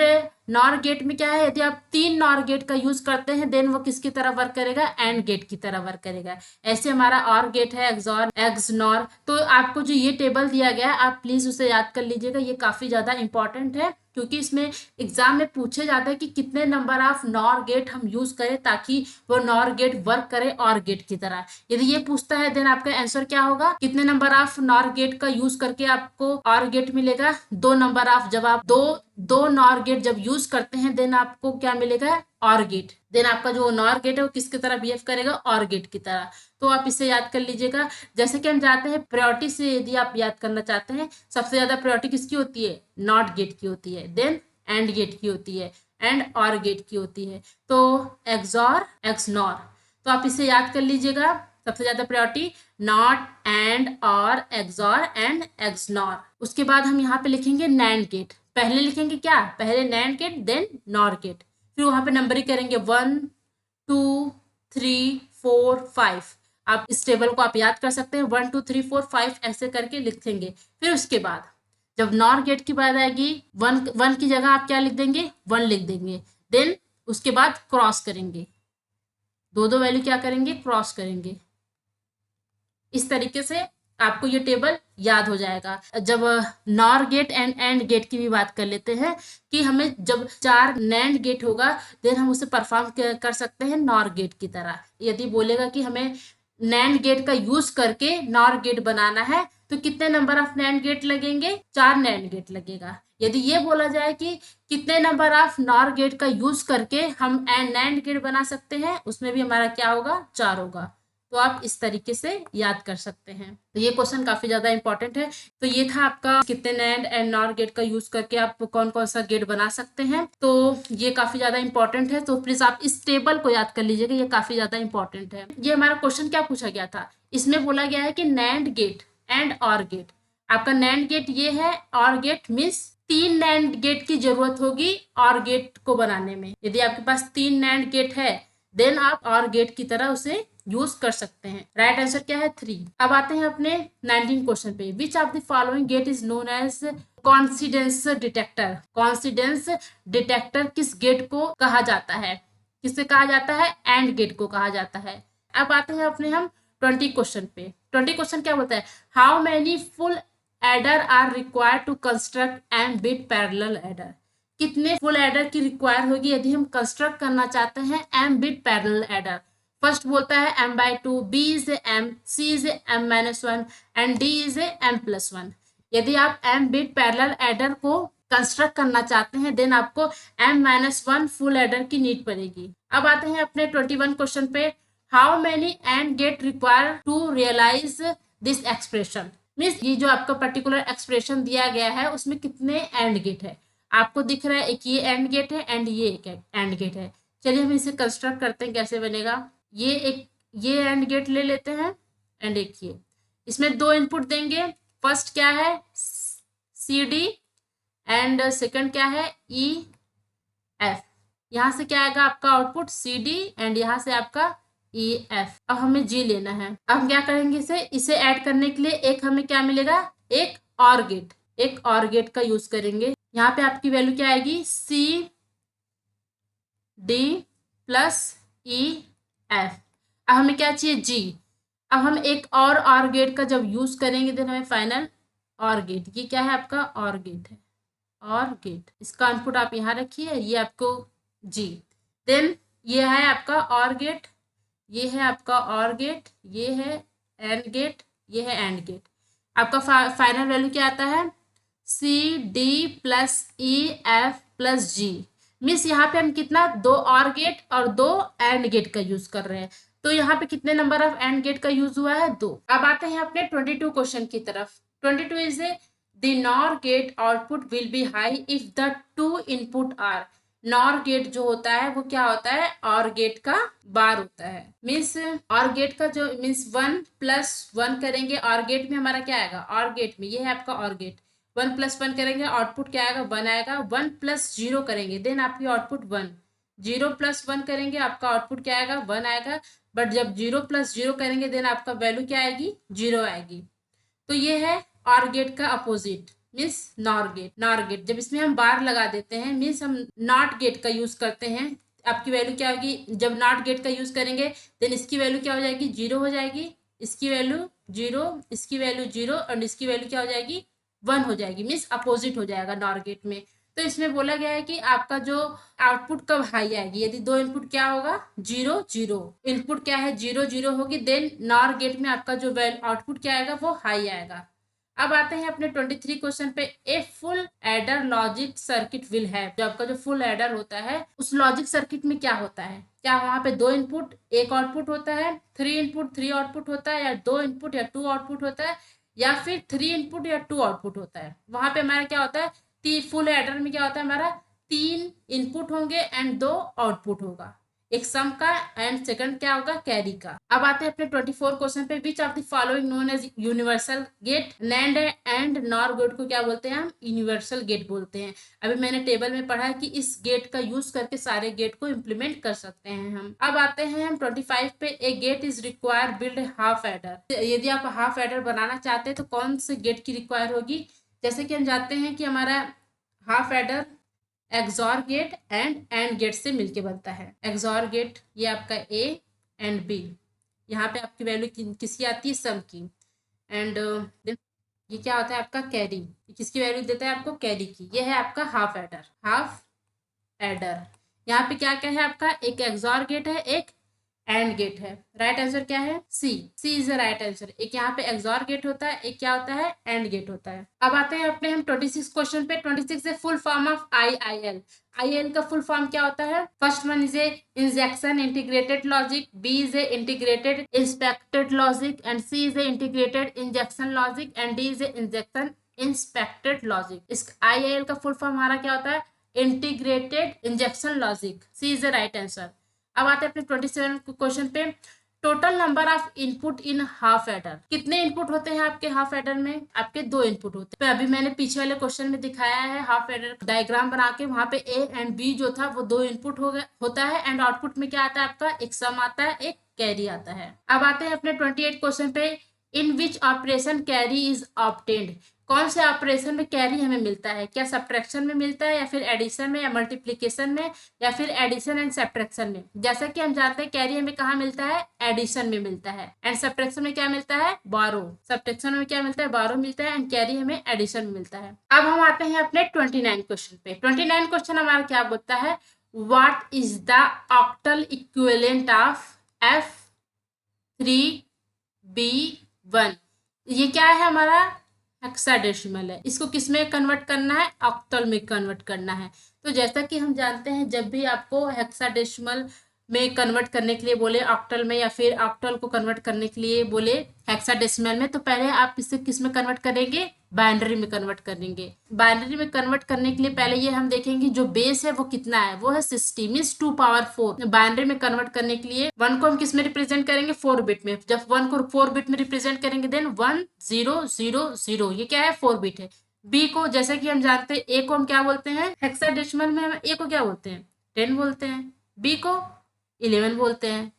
A: नॉर गेट में क्या है, यदि आप 3 नॉर गेट का यूज करते हैं देन वो किसकी तरह वर्क करेगा, एंड गेट की तरह वर्क करेगा। ऐसे हमारा और गेट है एक्सऑर, एक्सनॉर। तो आपको जो ये टेबल दिया गया है आप प्लीज उसे याद कर लीजिएगा, ये काफी ज्यादा इंपॉर्टेंट है क्योंकि इसमें एग्जाम में पूछे जाता है कि कितने नंबर ऑफ नॉर गेट हम यूज करें ताकि वो नॉर गेट वर्क करे और गेट की तरह। यदि ये पूछता है देन आपका आंसर क्या होगा, कितने नंबर ऑफ नॉर गेट का यूज करके आपको और गेट मिलेगा, 2 नंबर ऑफ। जब आप दो नॉर गेट जब यूज यूज करते हैं देन आपको क्या मिलेगा, और गेट। देन आपका जो नॉर गेट है वो किसकी तरह बिहेव करेगा, और गेट की तरह। तो आप इसे याद कर लीजिएगा। जैसे कि हम जानते हैं प्रायोरिटी से यदि आप याद करना चाहते हैं, सबसे ज्यादा प्रायोरिटी किसकी होती है, नॉट गेट की होती है, देन एंड गेट की होती है, एंड और गेट की होती है। तो एक्सॉर एक्सनॉर, तो आप इसे याद कर लीजिएगा। सबसे ज्यादा प्रायोरिटी नॉट, एंड, और, एक्सॉर एंड एक्सनॉर। उसके बाद हम यहाँ पे लिखेंगे नैंड गेट। पहले लिखेंगे क्या, पहले NAND gate then NOR gate, फिर वहां पे नंबरिंग करेंगे 1 2 3 4 5। आप इस टेबल को आप याद कर सकते हैं, 1 2 3 4 5 ऐसे करके लिखेंगे। फिर उसके बाद जब नॉर गेट की बात आएगी, वन की जगह आप क्या लिख देंगे, 1 लिख देंगे। देन उसके बाद क्रॉस करेंगे, दो वैल्यू क्या करेंगे, क्रॉस करेंगे। इस तरीके से आपको ये टेबल याद हो जाएगा। जब नॉर गेट एंड गेट की भी बात कर लेते हैं कि हमें जब 4 नैंड गेट होगा देन हम उसे परफॉर्म कर सकते हैं नॉर गेट की तरह। यदि बोलेगा कि हमें नैंड गेट का यूज करके नॉर गेट बनाना है तो कितने नंबर ऑफ नैंड गेट लगेंगे, 4 नैंड गेट लगेगा। यदि ये बोला जाए कि कितने नंबर ऑफ नॉर गेट का यूज करके हम नैंड गेट बना सकते हैं, उसमें भी हमारा क्या होगा, 4 होगा। तो आप इस तरीके से याद कर सकते हैं। तो ये क्वेश्चन काफी ज्यादा इंपॉर्टेंट है। तो ये था आपका कितने नैंड एंड नॉर गेट का यूज करके आप कौन कौन सा गेट बना सकते हैं। तो ये काफी ज्यादा इंपॉर्टेंट है, तो प्लीज आप इस टेबल को याद कर लीजिएगा, ये काफी ज्यादा इंपॉर्टेंट है। ये हमारा क्वेश्चन क्या पूछा गया था, इसमें बोला गया है कि नैंड गेट एंड और गेट। आपका नैंड गेट ये है, or gate means 3 NAND gate की जरूरत होगी और गेट को बनाने में। यदि आपके पास 3 नैंड गेट है देन आप और गेट की तरह उसे यूज कर सकते हैं। राइट आंसर क्या है, 3। अब आते हैं अपने 19 क्वेश्चन पे। Which of the following gate is known as coincidence detector. Coincidence detector किस गेट को कहा जाता है, किससे कहा जाता है, एंड गेट को कहा जाता है। अब आते हैं अपने हम 20 क्वेश्चन पे। 20 क्वेश्चन क्या बोलता है, how many full adder are required to construct and bit parallel adder. कितने फुल एडर की रिक्वायर होगी यदि हम कंस्ट्रक्ट करना चाहते हैं M bit parallel adder. First बोलता है m/2, b is m, c is m-1 and d is m+1। यदि आप m बिट पैरेलल एडर को कंस्ट्रक्ट करना चाहते हैं देन आपको m-1 फुल एडर की नीड पड़ेगी। अब आते हैं अपने 21 क्वेश्चन पे। How many AND gate require to realize this expression. Means ये जो आपका पर्टिकुलर एक्सप्रेशन दिया गया है उसमें कितने एंड गेट है, आपको दिख रहा है एक ये एंड गेट है एंड ये एक एंड गेट है। चलिए हम इसे कंस्ट्रक्ट करते हैं, कैसे बनेगा। ये एंड गेट ले लेते हैं एंड एक ये, इसमें 2 इनपुट देंगे। फर्स्ट क्या है, सी डी, एंड सेकंड क्या है, ई एफ। यहाँ से क्या आएगा आपका आउटपुट सी डी एंड यहाँ से आपका ई एफ। अब हमें जी लेना है। अब हम क्या करेंगे, इसे ऐड करने के लिए एक हमें क्या मिलेगा, एक और गेट, एक और गेट का यूज करेंगे। यहाँ पे आपकी वैल्यू क्या आएगी, C D plus E F. अब हमें क्या चाहिए, जी। अब हम एक और गेट का जब यूज करेंगे देन हमें फाइनल और गेट। ये क्या है आपका और गेट है, और गेट। इसका इनपुट आप यहाँ रखिए, ये आपको जी। देन ये है आपका और गेट, ये है आपका और गेट, ये है एंड गेट, ये है एंड गेट। आपका फाइनल वैल्यू क्या आता है, C D plus E F plus G. Means यहाँ पे हम कितना, 2 और गेट और 2 एंड गेट का यूज कर रहे हैं। तो यहाँ पे कितने नंबर ऑफ एंड गेट का यूज हुआ है, 2। अब आते हैं अपने 22 क्वेश्चन की तरफ। 22 is the NOR gate output will be high if the 2 input are. NOR gate जो होता है वो क्या होता है, और गेट का बार होता है। मीन्स और गेट का जो मीन्स 1+1 करेंगे, और गेट में हमारा क्या आएगा, और गेट में ये है आपका और गेट। 1+1 करेंगे आउटपुट क्या आएगा, 1 आएगा। 1+0 करेंगे देन आपकी आउटपुट 1। 0+1 करेंगे आपका आउटपुट क्या आएगा, 1 आएगा। बट जब 0+0 करेंगे देन आपका वैल्यू क्या आएगी, 0 आएगी। तो ये है और गेट का opposite means NOR gate. NOR gate जब इसमें हम बार लगा देते हैं मीन्स हम नॉट गेट का यूज करते हैं। आपकी वैल्यू क्या होगी, जब नॉट गेट का यूज करेंगे देन इसकी वैल्यू क्या हो जाएगी, 0 हो जाएगी। इसकी वैल्यू 0, इसकी वैल्यू 0 और इसकी वैल्यू क्या हो जाएगी, 1 हो जाएगी। मीन्स अपोजिट हो जाएगा नॉर गेट में। तो इसमें बोला गया है कि आपका जो आउटपुट कब हाई आएगी, यदि 2 इनपुट क्या होगा, 0 0। इनपुट क्या है 0 0 होगी देन नॉर गेट में आपका जो आउटपुट क्या आएगा वो हाई आएगा। अब आते हैं अपने 23 क्वेश्चन पे। A full adder logic circuit will have, जो आपका जो फुल एडर होता है उस लॉजिक सर्किट में क्या होता है, क्या वहां पे 2 इनपुट 1 आउटपुट होता है, 3 इनपुट 3 आउटपुट होता है, या 2 इनपुट या 2 आउटपुट होता है, या फिर 3 इनपुट या 2 आउटपुट होता है। वहां पे हमारा क्या होता है, फुल एडर में क्या होता है हमारा 3 इनपुट होंगे एंड 2 आउटपुट होगा, एक सम का एंड सेकंड क्या होगा कैरी का। अब आते हैं अपने 24 क्वेश्चन पे। Which of the following known as universal gate, NAND and NOR gate को क्या बोलते हैं हम, यूनिवर्सल गेट बोलते हैं। अभी मैंने टेबल में पढ़ा है कि इस गेट का यूज करके सारे गेट को इम्प्लीमेंट कर सकते हैं हम। अब आते हैं हम 25 पे। A gate is require build half adder, यदि आप हाफ एडर बनाना चाहते हैं तो कौन से गेट की रिक्वायर होगी। जैसे कि हम जानते हैं कि हमारा half adder XOR gate AND gate से मिलके बनता है। एक्सॉर गेट ये आपका ए एंड बी, यहाँ पे आपकी वैल्यू किसकी आती है, सम की। एंड ये क्या होता है आपका कैरी, किसकी वैल्यू देता है आपको, कैरी की। ये है आपका हाफ एडर। हाफ एडर यहाँ पे क्या क्या है आपका, एक एक्सॉर गेट है, एक एंड गेट है। राइट आंसर क्या है, सी। सी इज द राइट आंसर। एक यहाँ पे एक्सॉर गेट होता है, एक क्या होता है, एंड गेट होता है। अब आते हैं अपने हम 26 क्वेश्चन पे। 26 है full form of IIL। IIL का फुल फॉर्म क्या होता है। First one is a injection integrated logic, B is a integrated inspected logic, and C is a integrated injection logic, and D is a injection inspected logic. इस IIL का फुल फॉर्म हमारा क्या होता है, integrated injection logic. C is the right answer. अब आते हैं अपने 27 क्वेश्चन पे। Total number of input in half adder, कितने इनपुट होते हैं आपके हाफ एडर में, आपके 2 इनपुट होते हैं। अभी मैंने पीछे वाले क्वेश्चन में दिखाया है हाफ एडर डायग्राम बना के, वहां पे ए एंड बी जो था वो 2 इनपुट हो गया होता है, एंड आउटपुट में क्या आता है आपका, एक सम आता है, एक कैरी आता है। अब आते हैं अपने 28 क्वेश्चन पे। In which operation carry is obtained, कौन से ऑपरेशन में कैरी हमें मिलता है, क्या सब्ट्रैक्शन में मिलता है, या फिर एडिशन में, या मल्टीप्लीकेशन में, या फिर एडिशन एंड सब्ट्रैक्शन में। जैसा कि हम जानते हैं कैरी हमें कहाँ मिलता है, एडिशन में मिलता है, एंड सब्ट्रैक्शन में क्या मिलता है, बारो। सब्ट्रैक्शन में क्या मिलता है, बारो मिलता है, एंड कैरी हमें एडिशन में मिलता है। अब हम आते हैं अपने 29 क्वेश्चन पे। 29 क्वेश्चन हमारा क्या बोलता है, what is the octal equivalent of F3B1। ये क्या है हमारा, हेक्साडेसिमल है। इसको किस में कन्वर्ट करना है, ऑक्टल में कन्वर्ट करना है। तो जैसा कि हम जानते हैं जब भी आपको हेक्साडेसिमल में कन्वर्ट करने के लिए बोले ऑक्टल में, या फिर ऑक्टल को कन्वर्ट करने के लिए बोले हेक्साडेसिमल में, तो पहले आप इसे किस में कन्वर्ट करेंगे, बाइनरी में कन्वर्ट करेंगे। बाइनरी में कन्वर्ट करने के लिए पहले ये हम देखेंगे जो बेस है वो कितना है, वो है 60 मींस 2 पावर 4। बाइनरी में कन्वर्ट करने के लिए 1 को हम किस में रिप्रेजेंट करेंगे, 4 बिट में। जब 1 को 4 बिट में रिप्रेजेंट करेंगे देन 1 0 0 0, ये क्या है, 4 बिट है। बी को जैसे कि हम जानते हैं ए को हम क्या बोलते हैं, हेक्साडेसिमल में हम ए को क्या बोलते हैं, 10 बोलते हैं, बी को 11 बोलते हैं।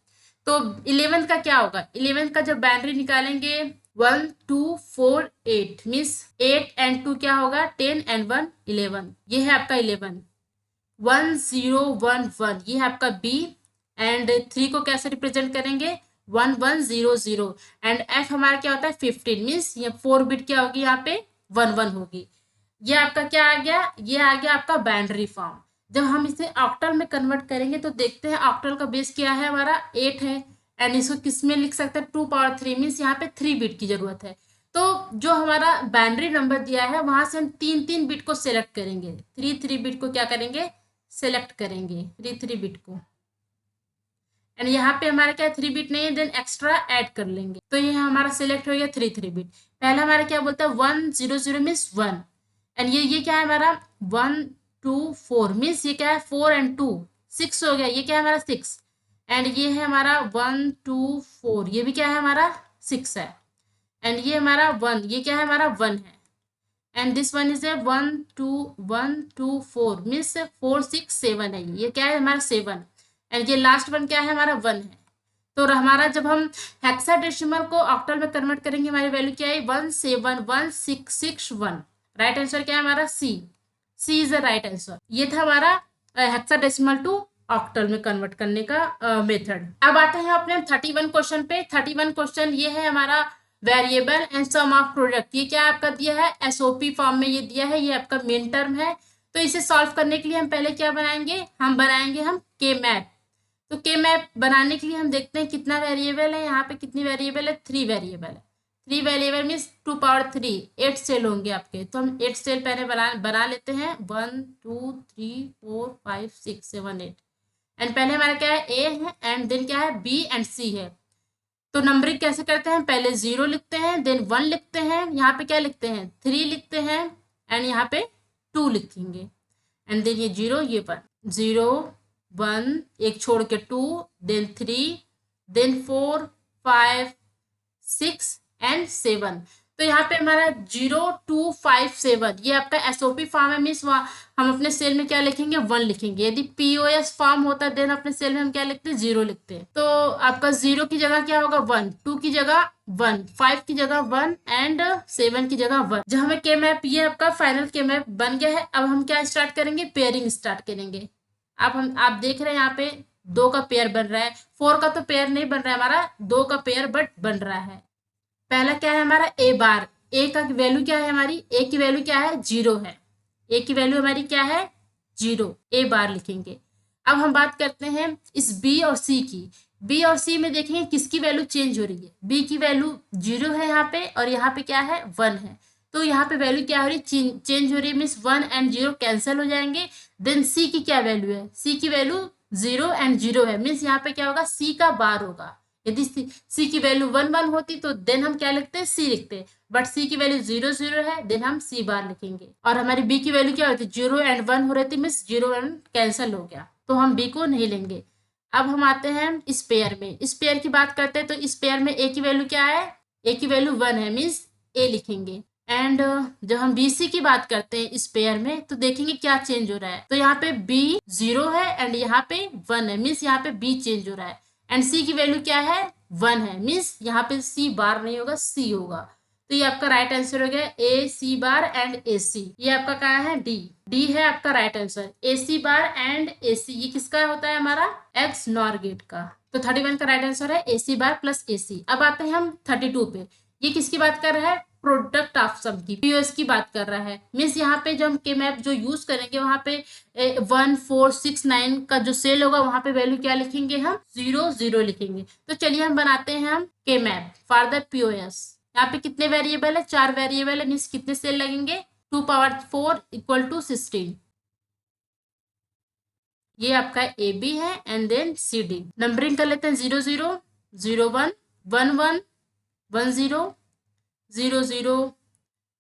A: तो 11 का क्या होगा, 11 का जब बाइनरी निकालेंगे 1 2 4 8 मीन्स 8 एंड 2 क्या होगा, 10 एंड 1 11। ये है आपका 11। 1 0 1 1 ये है आपका बी, एंड 3 को कैसे रिप्रेजेंट करेंगे, 1 1 0 0, एंड एफ हमारा क्या होता है 15 मीन्स ये 4 बिट क्या होगी, यहाँ पे 1 1 होगी। ये आपका क्या आ गया, ये आ गया आपका बाइनरी फॉर्म। जब हम इसे ऑक्टल में कन्वर्ट करेंगे तो देखते हैं ऑक्टल का बेस क्या है हमारा, 8 है, एंड इसको किस में लिख सकते हैं, 2 पावर 3 मीन्स यहाँ पे 3 बिट की जरूरत है। तो जो हमारा बाइनरी नंबर दिया है वहां से हम 3 बिट को सिलेक्ट करेंगे, 3 बिट को क्या करेंगे, सिलेक्ट करेंगे 3 बिट को, एंड यहाँ पे हमारा क्या 3 बिट नहीं है, देन एक्स्ट्रा ऐड कर लेंगे। तो ये हमारा सिलेक्ट हो गया 3 बिट। पहला हमारा क्या बोलता है 1 0 0 मीन्स 1, एंड ये क्या है हमारा 1 2 4 मीन्स ये क्या है 4 एंड 2 6 हो गया, ये क्या है हमारा 6, एंड ये है हमारा 1 2 4, ये भी क्या है हमारा 6 है, एंड ये हमारा 1, ये क्या है हमारा 1 है, and this one is A 1 2 4 means 4 6 7 है, ये क्या है हमारा 7, एंड ये लास्ट वन क्या है हमारा 1 है। तो हमारा जब हम हेक्साडेसिमल को ऑक्टल में कन्वर्ट करेंगे हमारी वैल्यू क्या है 1 7 1 6 6 1। राइट आंसर क्या है हमारा सी। सी इज द राइट आंसर। ये था हमारा हेक्साडेसिमल टू ऑक्टल में कन्वर्ट करने का मेथड। अब आते हैं अपने 31 क्वेश्चन पे। 31 क्वेश्चन ये है हमारा variable and sum of product. ये क्या आपका दिया है, एसओपी फॉर्म में ये दिया है, ये आपका मेन टर्म है। तो इसे सॉल्व करने के लिए हम पहले क्या बनाएंगे, हम बनाएंगे हम के मैप। तो के मैप बनाने के लिए हम देखते हैं कितना वेरिएबल है, यहाँ पे कितनी वेरिएबल है, 3 वेरिएबल है। 3 वेरिएबल मीन्स 2 पावर 3, 8 सेल होंगे आपके। तो हम 8 सेल पहले बना लेते हैं, 1 2 3 4 5 6 7 8। एंड पहले हमारा क्या है, ए है, एंड देन क्या है, बी एंड सी है। तो नंबरिंग कैसे करते हैं, पहले 0 लिखते हैं, देन 1 लिखते हैं, यहाँ पे क्या लिखते हैं, 3 लिखते हैं, एंड यहाँ पे 2 लिखेंगे, एंड देन ये 0 ये 1, 0 1 एक छोड़ के 2, देन 3, देन 4 5 6 एंड 7। तो यहाँ पे हमारा 0 2 5 7 ये आपका एसओपी फॉर्म है, मीन्स हम अपने सेल में क्या लिखेंगे, 1 लिखेंगे। यदि पीओएस फॉर्म होता है देन अपने सेल में हम क्या लिखते हैं, 0 लिखते हैं। तो आपका 0 की जगह क्या होगा, 1, 2 की जगह 1, 5 की जगह 1, एंड 7 की जगह 1। जब हमें के मैप, ये आपका फाइनल के मैप बन गया है। अब हम क्या स्टार्ट करेंगे, पेयरिंग स्टार्ट करेंगे। आप देख रहे हैं यहाँ पे 2 का पेयर बन रहा है, 4 का तो पेयर नहीं बन रहा है हमारा, 2 का पेयर बट बन रहा है। पहला क्या है हमारा, ए बार। ए का वैल्यू क्या है हमारी, ए की वैल्यू क्या है, 0 है। ए की वैल्यू हमारी क्या है, 0, ए बार लिखेंगे। अब हम बात करते हैं इस बी और सी की। बी और सी में देखेंगे किसकी वैल्यू चेंज हो रही है। बी की वैल्यू 0 है यहाँ पे, और यहाँ पे क्या है, 1 है। तो यहाँ पे वैल्यू क्या हो रही है, चेंज हो रही है, मीन्स 1 एंड 0 कैंसिल हो जाएंगे। देन सी की क्या वैल्यू है, सी की वैल्यू 0 एंड 0 है, मीन्स यहाँ पे क्या होगा, सी का बार होगा। यदि सी की वैल्यू 1 1 होती तो देन हम क्या लिखते हैं, सी लिखते, बट सी की वैल्यू 0 0 है, देन हम सी बार लिखेंगे। और हमारी बी की वैल्यू क्या होती है, 0 एंड 1 हो रही थी, मीन्स 0 1 कैंसिल हो गया, तो हम बी को नहीं लेंगे। अब हम आते हैं इस पेयर में। इस पेयर की बात करते हैं तो इस पेयर में ए की वैल्यू क्या है, ए की वैल्यू 1 है, मीन्स ए लिखेंगे। एंड जब हम बी सी की बात करते हैं इस पेयर में, तो देखेंगे क्या चेंज हो रहा है। तो यहाँ पे बी 0 है एंड यहाँ पे 1 है, मीन्स यहाँ पे बी चेंज हो रहा है। एंड सी की वैल्यू क्या है, 1 है, मीन्स यहाँ पे सी बार नहीं होगा, सी होगा। तो ये आपका राइट आंसर हो गया, ए C bar and A C. ये आपका क्या है, डी। डी है आपका right answer, A C bar and A C. ये किसका होता है, हमारा एक्स नॉर गेट का। तो 31 का राइट आंसर है ए सी बार प्लस ए सी। अब आते हैं हम 32 पे। ये किसकी बात कर रहा है, प्रोडक्ट ऑफ सम की, पीओएस की बात कर रहा है। मीन्स यहाँ पे जो हम के मैप जो यूज करेंगे, वहां पे 1 4 6 9 का जो सेल होगा, वहां पे वैल्यू क्या लिखेंगे, हम 0 0 लिखेंगे। तो चलिए हम बनाते हैं हम के मैप फॉर द पीओएस। यहाँ पे कितने वेरिएबल है, 4 वेरिएबल है, मीन्स कितने सेल लगेंगे, 2 पावर 4 इक्वल टू 16। ये आपका ए बी है, and then C D. Numbering कर लेते हैं, 0 0 0 1 1 1 1 0 0 0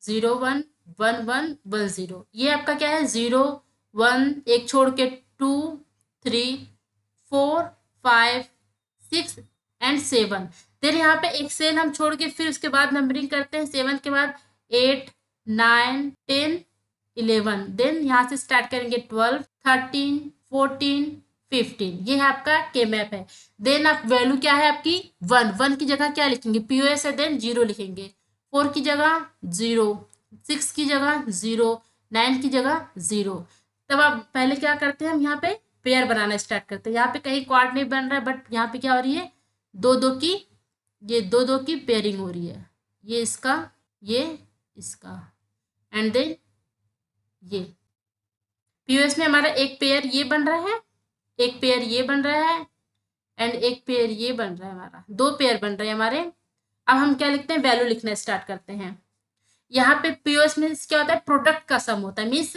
A: 0 1 1 1 1 0। ये आपका क्या है, 0 1 एक छोड़ के 2 3 4 5 6 एंड 7। देन यहाँ पे एक सेल हम छोड़ के फिर उसके बाद नंबरिंग करते हैं, 7 के बाद 8 9 10 11। देन यहाँ से स्टार्ट करेंगे 12 13 14 15। ये है आपका के मैप है। देन आप वैल्यू क्या है आपकी, 1 1 की जगह क्या लिखेंगे, पीओएस है, देन 0 लिखेंगे। 4 की जगह 0, 6 की जगह 0, 9 की जगह 0। तब आप पहले क्या करते हैं, हम यहाँ पे पेयर बनाना स्टार्ट करते हैं। यहाँ पे कहीं क्वाड नहीं बन रहा है, बट यहाँ पे क्या हो रही है, 2 2 की, ये 2 2 की पेयरिंग हो रही है। ये इसका, ये इसका, एंड देन ये पीओएस में हमारा एक पेयर ये बन रहा है, एक पेयर ये बन रहा है, एंड एक पेयर ये बन रहा है, हमारा 2 पेयर बन रहे हैं हमारे। अब हम क्या लिखते हैं, वैल्यू लिखना स्टार्ट करते हैं। यहाँ पे पीओएस में क्या होता है, प्रोडक्ट का सम होता है, मीन्स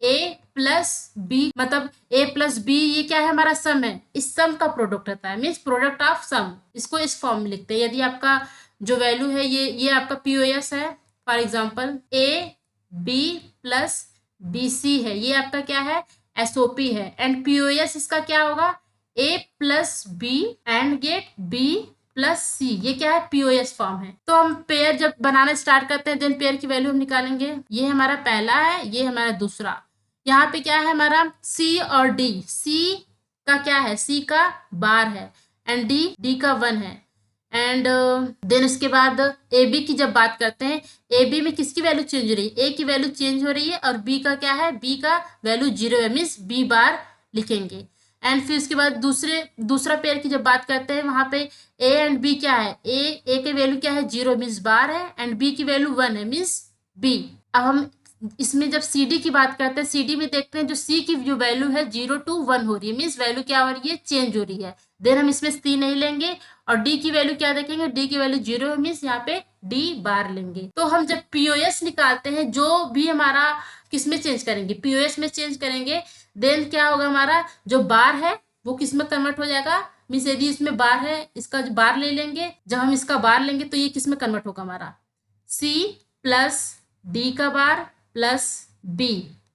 A: ए प्लस बी, मतलब ए प्लस बी ये क्या है, हमारा सम है, इस सम का प्रोडक्ट होता है, मीन्स प्रोडक्ट ऑफ सम। इसको इस फॉर्म में लिखते हैं। यदि आपका जो वैल्यू है ये आपका पीओएस है, for example A B plus B C है, ये आपका क्या है, एसओपी है। एंड पीओएस इसका क्या होगा, A plus B and gate B plus C. ये क्या है, पीओएस फॉर्म है। तो हम पेयर जब बनाना स्टार्ट करते हैं, देन पेयर की वैल्यू हम निकालेंगे। ये हमारा पहला है, ये हमारा दूसरा। यहाँ पे क्या है हमारा, सी और डी। सी का क्या है, सी का बार है, एंड डी का 1 है। एंड देन उसके बाद ए बी की जब बात करते हैं, ए बी में किसकी वैल्यू चेंज हो रही है, ए की वैल्यू चेंज हो रही है, और बी का क्या है, बी का वैल्यू 0 है, मीन्स बी बार लिखेंगे। एंड फिर उसके बाद दूसरा पेयर की जब बात करते हैं, वहां पे ए एंड बी क्या है, ए की वैल्यू क्या है, 0 मीन्स बार है, एंड बी की वैल्यू 1 है, मीन्स बी। अब हम इसमें जब CD की बात करते हैं, CD में देखते हैं जो C की जो वैल्यू है 0 to 1 हो रही है, मीन्स वैल्यू क्या हो रही है, चेंज हो रही है। देन हम इसमें C नहीं लेंगे और D की वैल्यू क्या देखेंगे, D की वैल्यू 0 है, मीन्स यहाँ पे D बार लेंगे। तो हम जब POS निकालते हैं, जो भी हमारा किस में चेंज करेंगे, POS में चेंज करेंगे, देन क्या होगा, हमारा जो बार है वो किस में कन्वर्ट हो जाएगा, मीन्स यदि इसमें बार है, इसका जो बार ले लेंगे, जब हम इसका बार लेंगे तो ये किस में कन्वर्ट होगा, हमारा C प्लस D का बार प्लस B,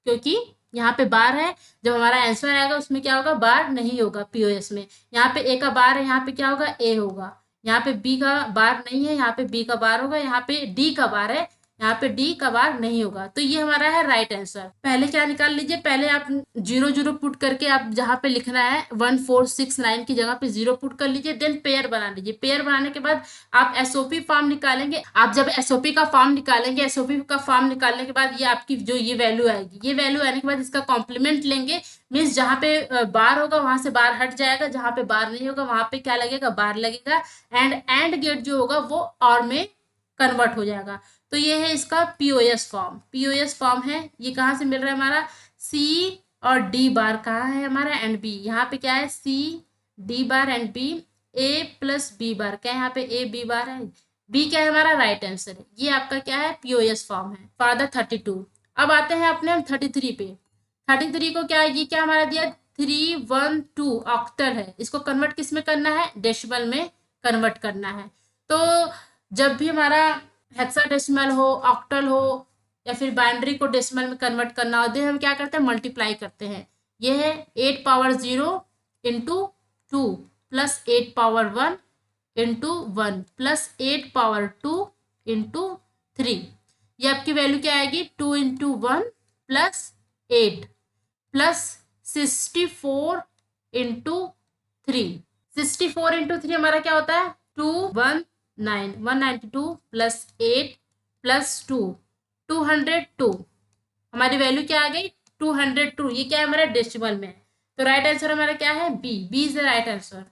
A: क्योंकि यहाँ पे बार है, जब हमारा आंसर आएगा उसमें क्या होगा, बार नहीं होगा POS में। यहाँ पे A का बार है, यहाँ पे क्या होगा, A होगा। यहाँ पे B का बार नहीं है, यहाँ पे B का बार होगा। यहाँ पे D का बार है, यहाँ पे D का बार नहीं होगा। तो ये हमारा है राइट आंसर। पहले क्या निकाल लीजिए, पहले आप 0 0 पुट करके आप जहाँ पे लिखना है 1 4 6 9 की जगह पे 0 पुट कर लीजिए। देन पेयर बना लीजिए। पेयर बनाने के बाद आप SOP फॉर्म निकालेंगे। आप जब SOP का फॉर्म निकालेंगे, SOP का फॉर्म निकालने के बाद ये आपकी जो ये वैल्यू आएगी, ये वैल्यू आने के बाद इसका कॉम्प्लीमेंट लेंगे। मीन्स जहाँ पे बार होगा वहां से बार हट जाएगा, जहाँ पे बार नहीं होगा वहां पे क्या लगेगा, बार लगेगा। एंड गेट जो होगा वो और में कन्वर्ट हो जाएगा। तो ये है इसका POS फॉर्म। POS फॉर्म है, ये कहाँ से मिल रहा है, हमारा C और D बार कहाँ है हमारा, एंड B। यहाँ पे क्या है, C D bar and B, A plus B बार, क्या है यहाँ पे A B बार है, B क्या है हमारा राइट आंसर है। ये आपका क्या है, POS फॉर्म है फॉर द 32। अब आते हैं अपने 33 पे। 33 को क्या है, ये क्या हमारा दिया 312 ऑक्टल है। इसको कन्वर्ट किस में करना है, डेसिमल में कन्वर्ट करना है। तो जब भी हमारा हेक्साडेसिमल हो, ऑक्टल हो, या फिर बाइनरी को डेसिमल में कन्वर्ट करना हो, देन हम क्या करते हैं, मल्टीप्लाई करते हैं। ये है 8 power 0 into 2 plus 8 power 1 into 1 plus 8 power 2 into 3। ये आपकी वैल्यू क्या आएगी, 2 into 1 plus 8 plus 64 into 3। 64 into 3 हमारा क्या होता है, 192 प्लस 8 प्लस 2 202। हमारी वैल्यू क्या आ गई, 202। ये क्या है हमारा डेसिमल में। तो राइट आंसर हमारा क्या है, B is the right answer.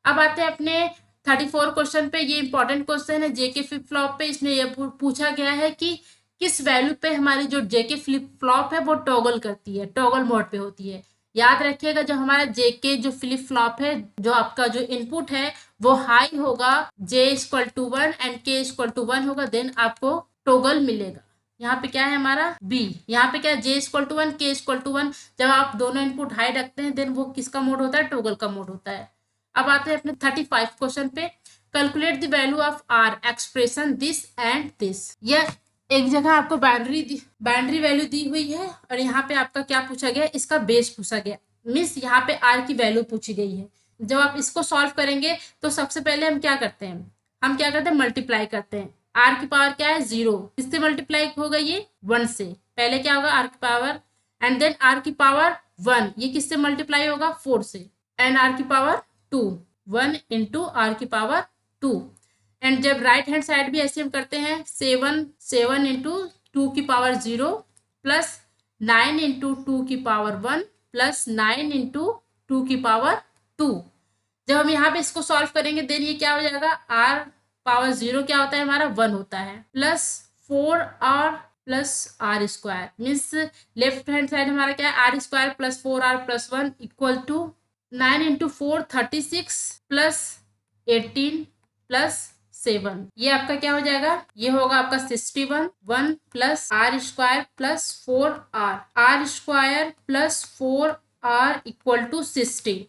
A: अब आते हैं अपने 34 क्वेश्चन पे। ये इंपॉर्टेंट क्वेश्चन है जेके फ्लिप फ्लॉप पे। इसमें यह पूछा गया है कि किस वैल्यू पे हमारी जो जेके फ्लिप फ्लॉप है वो टॉगल करती है, टॉगल मोड पे होती है। याद रखिएगा, जब हमारा जेके जो फ्लिप फ्लॉप है, जो आपका जो इनपुट है वो हाई होगा, J=1 एंड K=1 होगा, देन आपको टॉगल मिलेगा। यहाँ पे क्या है हमारा B। यहाँ पे क्या है, J=1 K=1। जब आप दोनों इनपुट हाई रखते हैं देन वो किसका मोड होता है, टॉगल का मोड होता है। अब आते हैं अपने 35 क्वेश्चन पे। Calculate the value of R expression this and this. यह एक जगह आपको बाइनरी वैल्यू दी हुई है और यहाँ पे आपका क्या पूछा गया, इसका बेस पूछा गया। मीन्स यहाँ पे R की वैल्यू पूछी गई है। जब आप इसको सॉल्व करेंगे तो सबसे पहले हम क्या करते हैं, मल्टीप्लाई करते हैं। R की पावर क्या है, 0। किससे मल्टीप्लाई होगा, ये 1 से। पहले क्या होगा, R की पावर, एंड देन R की पावर 1, ये किससे मल्टीप्लाई होगा, 4 से। एंड R की पावर 2, 1 इंटू R की पावर 2। एंड जब राइट हैंड साइड भी ऐसे हम करते हैं, 7 इंटू 2 की पावर 0 प्लस 9 इंटू 2 की पावर 1 प्लस 9 इंटू 2 की पावर 2। जब हम यहाँ पे इसको सॉल्व करेंगे देन ये क्या हो जाएगा, R पावर 0 क्या होता है हमारा, 1 होता है, plus 4R plus R square. Means left hand side हमारा क्या है, R square plus 4R plus 1 equal to 9 into 4 36 plus 18 plus 7। ये आपका क्या हो जाएगा, ये होगा आपका 61। 1 plus R square plus 4R, R square plus 4R equal to 60।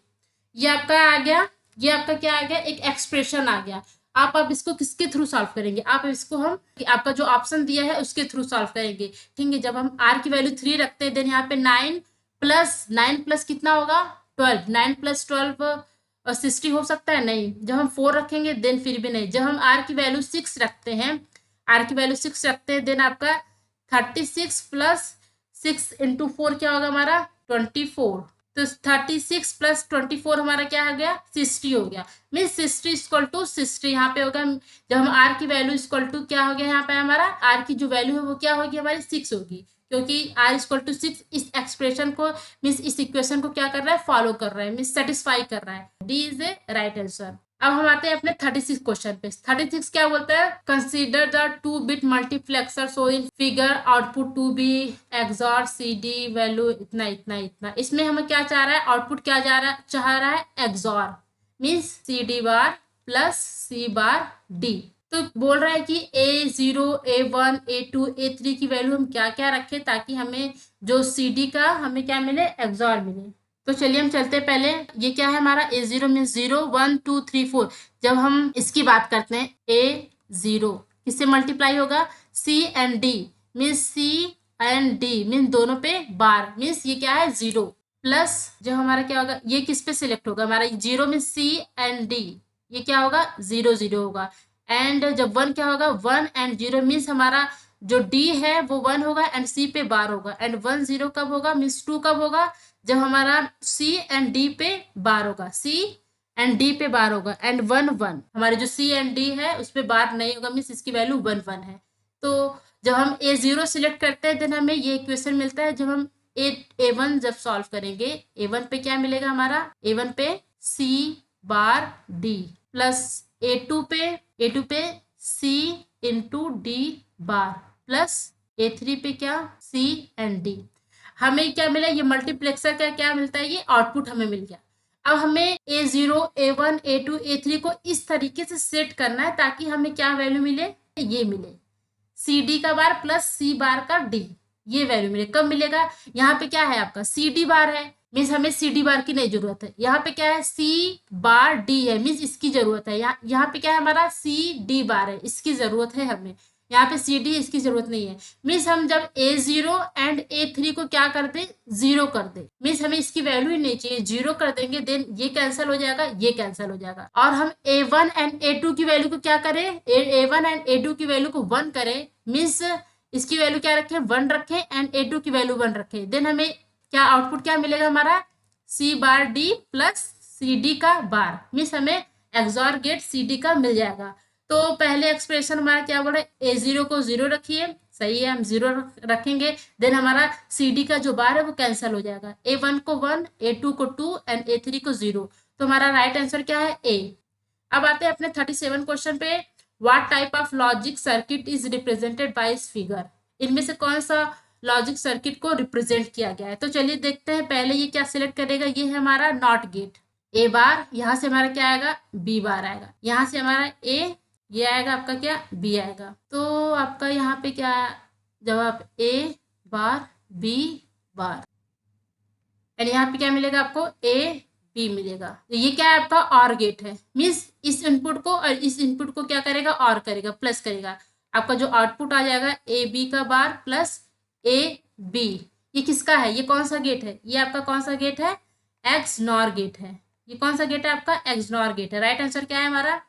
A: ये आपका आ गया, ये आपका क्या आ गया, एक एक्सप्रेशन आ गया। आप अब इसको किसके थ्रू सॉल्व करेंगे, आप इसको हम आपका जो ऑप्शन दिया है उसके थ्रू सॉल्व करेंगे। ठीक है, जब हम R की वैल्यू 3 रखते हैं देन यहाँ पे 9 प्लस कितना होगा, 12। 9 प्लस 12 60 हो सकता है, नहीं। जब हम 4 रखेंगे देन फिर भी नहीं। जब हम R की वैल्यू 6 रखते हैं, R की वैल्यू 6 रखते हैं देन आपका 36 प्लस 6 इंटू 4 क्या होगा हमारा, 24। तो 36 प्लस 24 हमारा क्या हो गया, 60 हो गया। मीन 60 इक्वल टू 60 यहाँ पे होगा। जब हम R की वैल्यू इक्वल टू क्या हो गया, यहाँ पे हमारा R की जो वैल्यू है वो क्या होगी हमारी, 6 होगी, क्योंकि R इक्वल टू 6 इस एक्सप्रेशन को, मीन्स इस इक्वेशन को क्या कर रहा है, फॉलो कर रहा है, मीन्स सेटिस्फाई कर रहा है। D is A right answer. अब हम आते हैं अपने 36 क्वेश्चन पे। 36 क्या बोलता है, consider the 2 bit multiplexer so in figure output to be XOR C D value इतना इतना इतना। इसमें हमें क्या चाह रहा है, आउटपुट क्या चाह रहा है XOR, means C D bar plus C bar D. तो बोल रहा है कि A0 A1 A2 A3 की वैल्यू हम क्या क्या रखें ताकि हमें जो सी डी का हमें क्या मिले, एक्सॉर मिले। तो चलिए हम चलते हैं पहले, ये क्या है हमारा A0 मीन्स 0 1 2 3 4। जब हम इसकी बात करते हैं A0 किससे मल्टीप्लाई होगा, C and D, means C and D means दोनों पे बार, मीन्स ये क्या है 0 प्लस जो हमारा क्या होगा, ये किस पे सिलेक्ट होगा, हमारा 0 मीन्स C एंड D, ये क्या होगा 0 0 होगा। एंड जब 1 क्या होगा, 1 एंड 0 मीन्स हमारा जो D है वो 1 होगा एंड C पे बार होगा। एंड 1 0 कब होगा, मीन्स 2 कब होगा, जब हमारा C एंड D पे बार होगा, C एंड D पे बार होगा। एंड 1 1 हमारे जो C एंड D है उस पे बार नहीं होगा, मीन्स इसकी वैल्यू 1 1 है। तो जब हम A0 सिलेक्ट करते हैं देन हमें ये इक्वेशन मिलता है। जब हम A1 जब सॉल्व करेंगे, A1 पे क्या मिलेगा हमारा, A1 पे C बार D प्लस A2 पे C इंटू D बार प्लस A3 पे क्या C एंड D। हमें क्या मिला, ये मल्टीप्लेक्सर का क्या मिलता है, ये आउटपुट हमें मिल गया। अब हमें A0 A1 A2 A3 को इस तरीके से सेट करना है ताकि हमें क्या वैल्यू मिले, ये मिले सी डी का बार प्लस सी बार का डी, ये वैल्यू मिले। कब मिलेगा, यहाँ पे क्या है आपका सी डी बार है, मीन्स हमें सी डी बार की नहीं जरूरत है। यहाँ पे क्या है सी बार डी है, मीन्स इसकी जरूरत है। यहाँ पे क्या है हमारा सी डी बार है, इसकी जरूरत है हमें। यहाँ पे सी डी इसकी जरूरत नहीं है। मीन्स हम जब A0 एंड A3 को क्या कर दे, 0 कर दे, मीन्स हमें इसकी वैल्यू ही नहीं चाहिए, 0 कर देंगे देन ये कैंसिल हो जाएगा, ये कैंसिल हो जाएगा। और हम A1 एंड A2 की वैल्यू को क्या करें, A1 एंड A2 की वैल्यू को 1 करें, मीन्स इसकी वैल्यू क्या रखें, 1 रखें एंड A2 की वैल्यू 1 रखें। देन हमें क्या आउटपुट क्या मिलेगा हमारा, C बार D प्लस सी डी का बार, मीन्स हमें एक्सॉर गेट सी डी का मिल जाएगा। तो पहले एक्सप्रेशन हमारा क्या बोल रहा है, A0 को 0 रखिए, सही है हम 0 रखेंगे। देन हमारा सी डी का जो बार है वो कैंसिल हो जाएगा, A1 को 1 A2 को 2 एंड A3 को 0। तो हमारा राइट आंसर क्या है A। अब आते हैं अपने 37 क्वेश्चन पे। What type of logic circuit is represented by इस फिगर, इनमें से कौन सा लॉजिक सर्किट को रिप्रेजेंट किया गया है। तो चलिए देखते हैं, पहले ये क्या सिलेक्ट करेगा, ये है हमारा नॉट गेट, A बार, यहाँ से हमारा क्या आएगा B बार आएगा, यहाँ से हमारा A, ये आएगा आपका क्या B आएगा। तो आपका यहाँ पे क्या जवाब A bar B bar, and यहाँ पे क्या मिलेगा आपको A B मिलेगा। तो ये क्या है आपका और गेट है, मीन्स इस इनपुट को और इस इनपुट को क्या करेगा, और करेगा, प्लस करेगा। आपका जो आउटपुट आ जाएगा A B का बार प्लस A B। ये किसका है, ये कौन सा गेट है, ये आपका कौन सा गेट है, एक्स नॉर गेट है। ये कौन सा गेट है आपका, एक्स नॉर गेट है। राइट आंसर क्या है हमारा,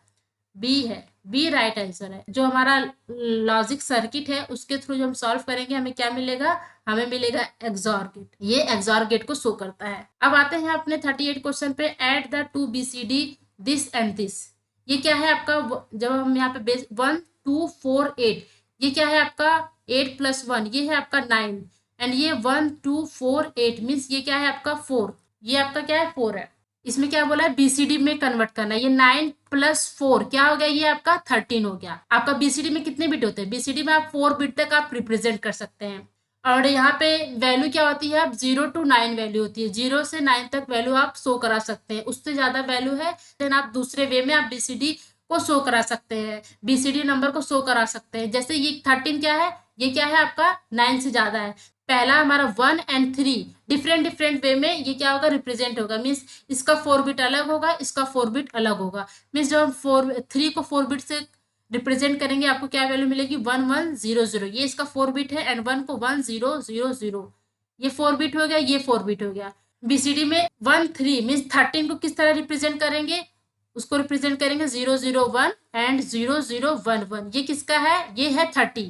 A: बी है, बी राइट आंसर है। जो हमारा लॉजिक सर्किट है उसके थ्रू जो हम सॉल्व करेंगे हमें क्या मिलेगा, हमें मिलेगा एक्सॉर गेट, ये एक्सॉर गेट को शो करता है। अब आते हैं अपने 38 क्वेश्चन पे। Add the 2 BCD this and this, ये क्या है आपका, जब हम यहाँ पे बेस 1 2 4 8, ये क्या है आपका 8 प्लस 1, ये है आपका 9 एंड ये 1 2 4 8 मीन्स ये क्या है आपका 4, ये आपका क्या है 4 है। इसमें क्या बोला है बीसीडी में कन्वर्ट करना, ये 9 प्लस 4 क्या हो गया, ये आपका 13 हो गया। आपका बीसीडी में कितने बिट होते हैं, बीसीडी में आप 4 बिट तक आप रिप्रेजेंट कर सकते हैं। और यहाँ पे वैल्यू क्या होती है, आप 0 to 9 वैल्यू होती है, 0 से 9 तक वैल्यू आप शो करा सकते हैं। उससे ज्यादा वैल्यू है देन आप दूसरे वे में आप बीसीडी को शो करा सकते हैं, बीसीडी नंबर को शो करा सकते हैं। जैसे ये 13 क्या है, ये क्या है आपका 9 से ज्यादा है। पहला हमारा 1 एंड 3 डिफरेंट वे में ये क्या होगा, रिप्रेजेंट होगा, मीन्स इसका 4 बिट अलग होगा, इसका 4 बिट अलग होगा। मीन्स जब हम 3 को 4 बिट से रिप्रेजेंट करेंगे आपको क्या वैल्यू मिलेगी, 1 1 0 0, ये इसका 4 बिट है एंड 1 को 1 0 0 0, ये 4 बिट हो गया, ये 4 बिट हो गया। बीसीडी में 1 3 मीन्स 13 को किस तरह रिप्रेजेंट करेंगे, उसको रिप्रेजेंट करेंगे 0 0 1 एंड 0 0 1 1, ये किसका है, ये है 30।